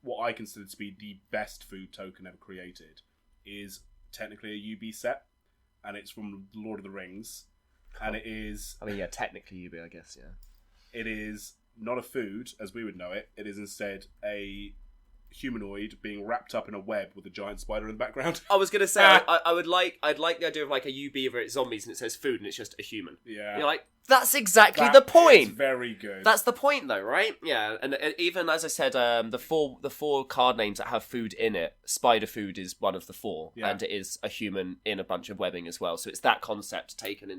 what I consider to be the best food token ever created is technically a UB set, and it's from Lord of the Rings, and it is... I mean, yeah, technically UB, I guess, yeah. It is not a food, as we would know it. It is instead a humanoid being wrapped up in a web with a giant spider in the background. I was going to say, I'd like the idea of like a UB where it's zombies and it says food and it's just a human. Yeah. You're like, that's exactly the point. It's very good. That's the point, though, right? Yeah, and even as I said, the four card names that have food in it, spider food is one of the four, and it is a human in a bunch of webbing as well. So it's that concept taken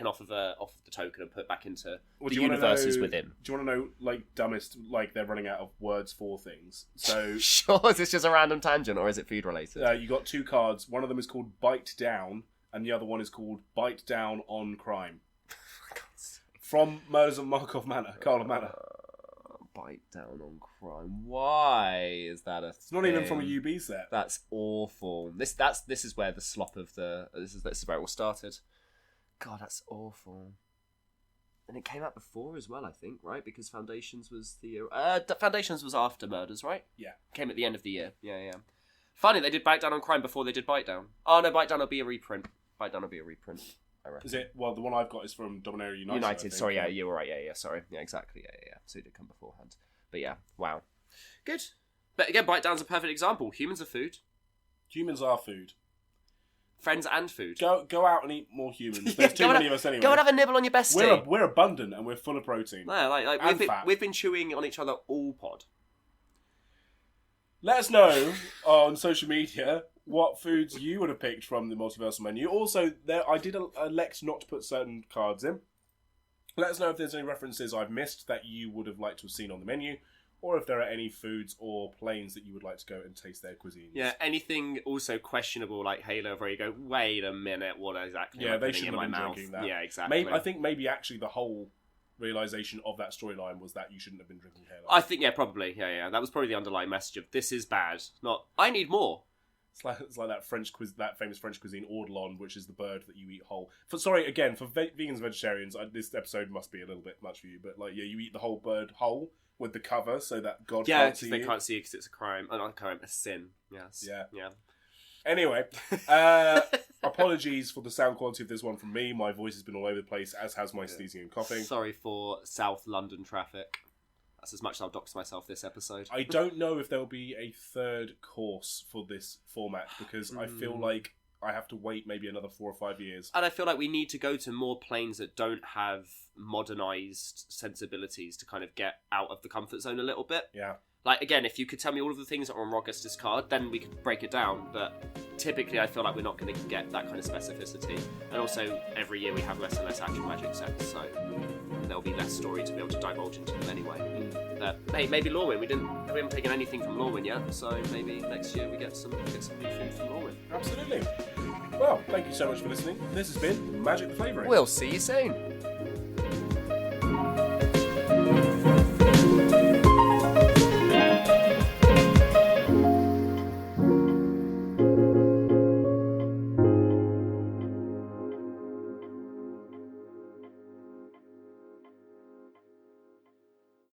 off of the token and put back into the universes within. Do you want to know, like, dumbest, like, they're running out of words for things? So sure, is this just a random tangent, or is it food related? You got two cards. One of them is called Bite Down, and the other one is called Bite Down on Crime. From Murders at Markov Manor, Carlov Manor. Bite Down on Crime. Why is that a It's not even from a UB set. That's awful. This is where the slop of the... This is where it all started. God, that's awful. And it came out before as well, I think, right? Because Foundations was Foundations was after Murders, right? Yeah. Came at the end of the year. Yeah. Funny, they did Bite Down on Crime before they did Bite Down. Oh, no, Bite Down will be a reprint. I reckon. Is it? Well, the one I've got is from Dominaria United. Sorry, yeah, you were right. Yeah, sorry. Yeah, exactly. Yeah. So it did come beforehand. But yeah, wow. Good. But again, Bite Down's a perfect example. Humans are food. Humans are food. Friends and food. Go out and eat more humans. There's too many of us anyway. Go and have a nibble on your bestie. We're abundant and we're full of protein. Yeah, we've been chewing on each other all pod. Let us know on social media what foods you would have picked from the Multiversal menu. Also, I did elect not to put certain cards in. Let us know if there's any references I've missed that you would have liked to have seen on the menu, or if there are any foods or planes that you would like to go and taste their cuisine. Yeah, anything also questionable like Halo, where you go, wait a minute, what exactly? Yeah, they shouldn't have been drinking that. Yeah, exactly. I think maybe actually the whole realization of that storyline was that you shouldn't have been drinking Halo. I think, yeah, probably. Yeah. That was probably the underlying message of this is bad, not I need more. It's like that that famous French cuisine ortolan, which is the bird that you eat whole. For vegans and vegetarians, this episode must be a little bit much for you, but you eat the whole bird whole with the cover so that God can't see they you. Can't see you because it's a crime. Not a crime, a sin. Yes. Yeah. Anyway, apologies for the sound quality of this one from me. My voice has been all over the place, as has my sneezing and coughing. Sorry for South London traffic. That's as much as I'll dox myself this episode. I don't know if there'll be a third course for this format, because I feel like I have to wait maybe another 4 or 5 years. And I feel like we need to go to more planes that don't have modernised sensibilities to kind of get out of the comfort zone a little bit. Yeah. Like, again, if you could tell me all of the things that are on Rogis's card, then we could break it down, but typically I feel like we're not going to get that kind of specificity. And also, every year we have less and less actual Magic sets, so there'll be less story to be able to divulge into them anyway. But maybe Lorwyn, we haven't taken anything from Lorwyn yet, so maybe next year we get some new things from Lorwyn. Absolutely. Well, thank you so much for listening. This has been Magic the Flavouring. We'll see you soon.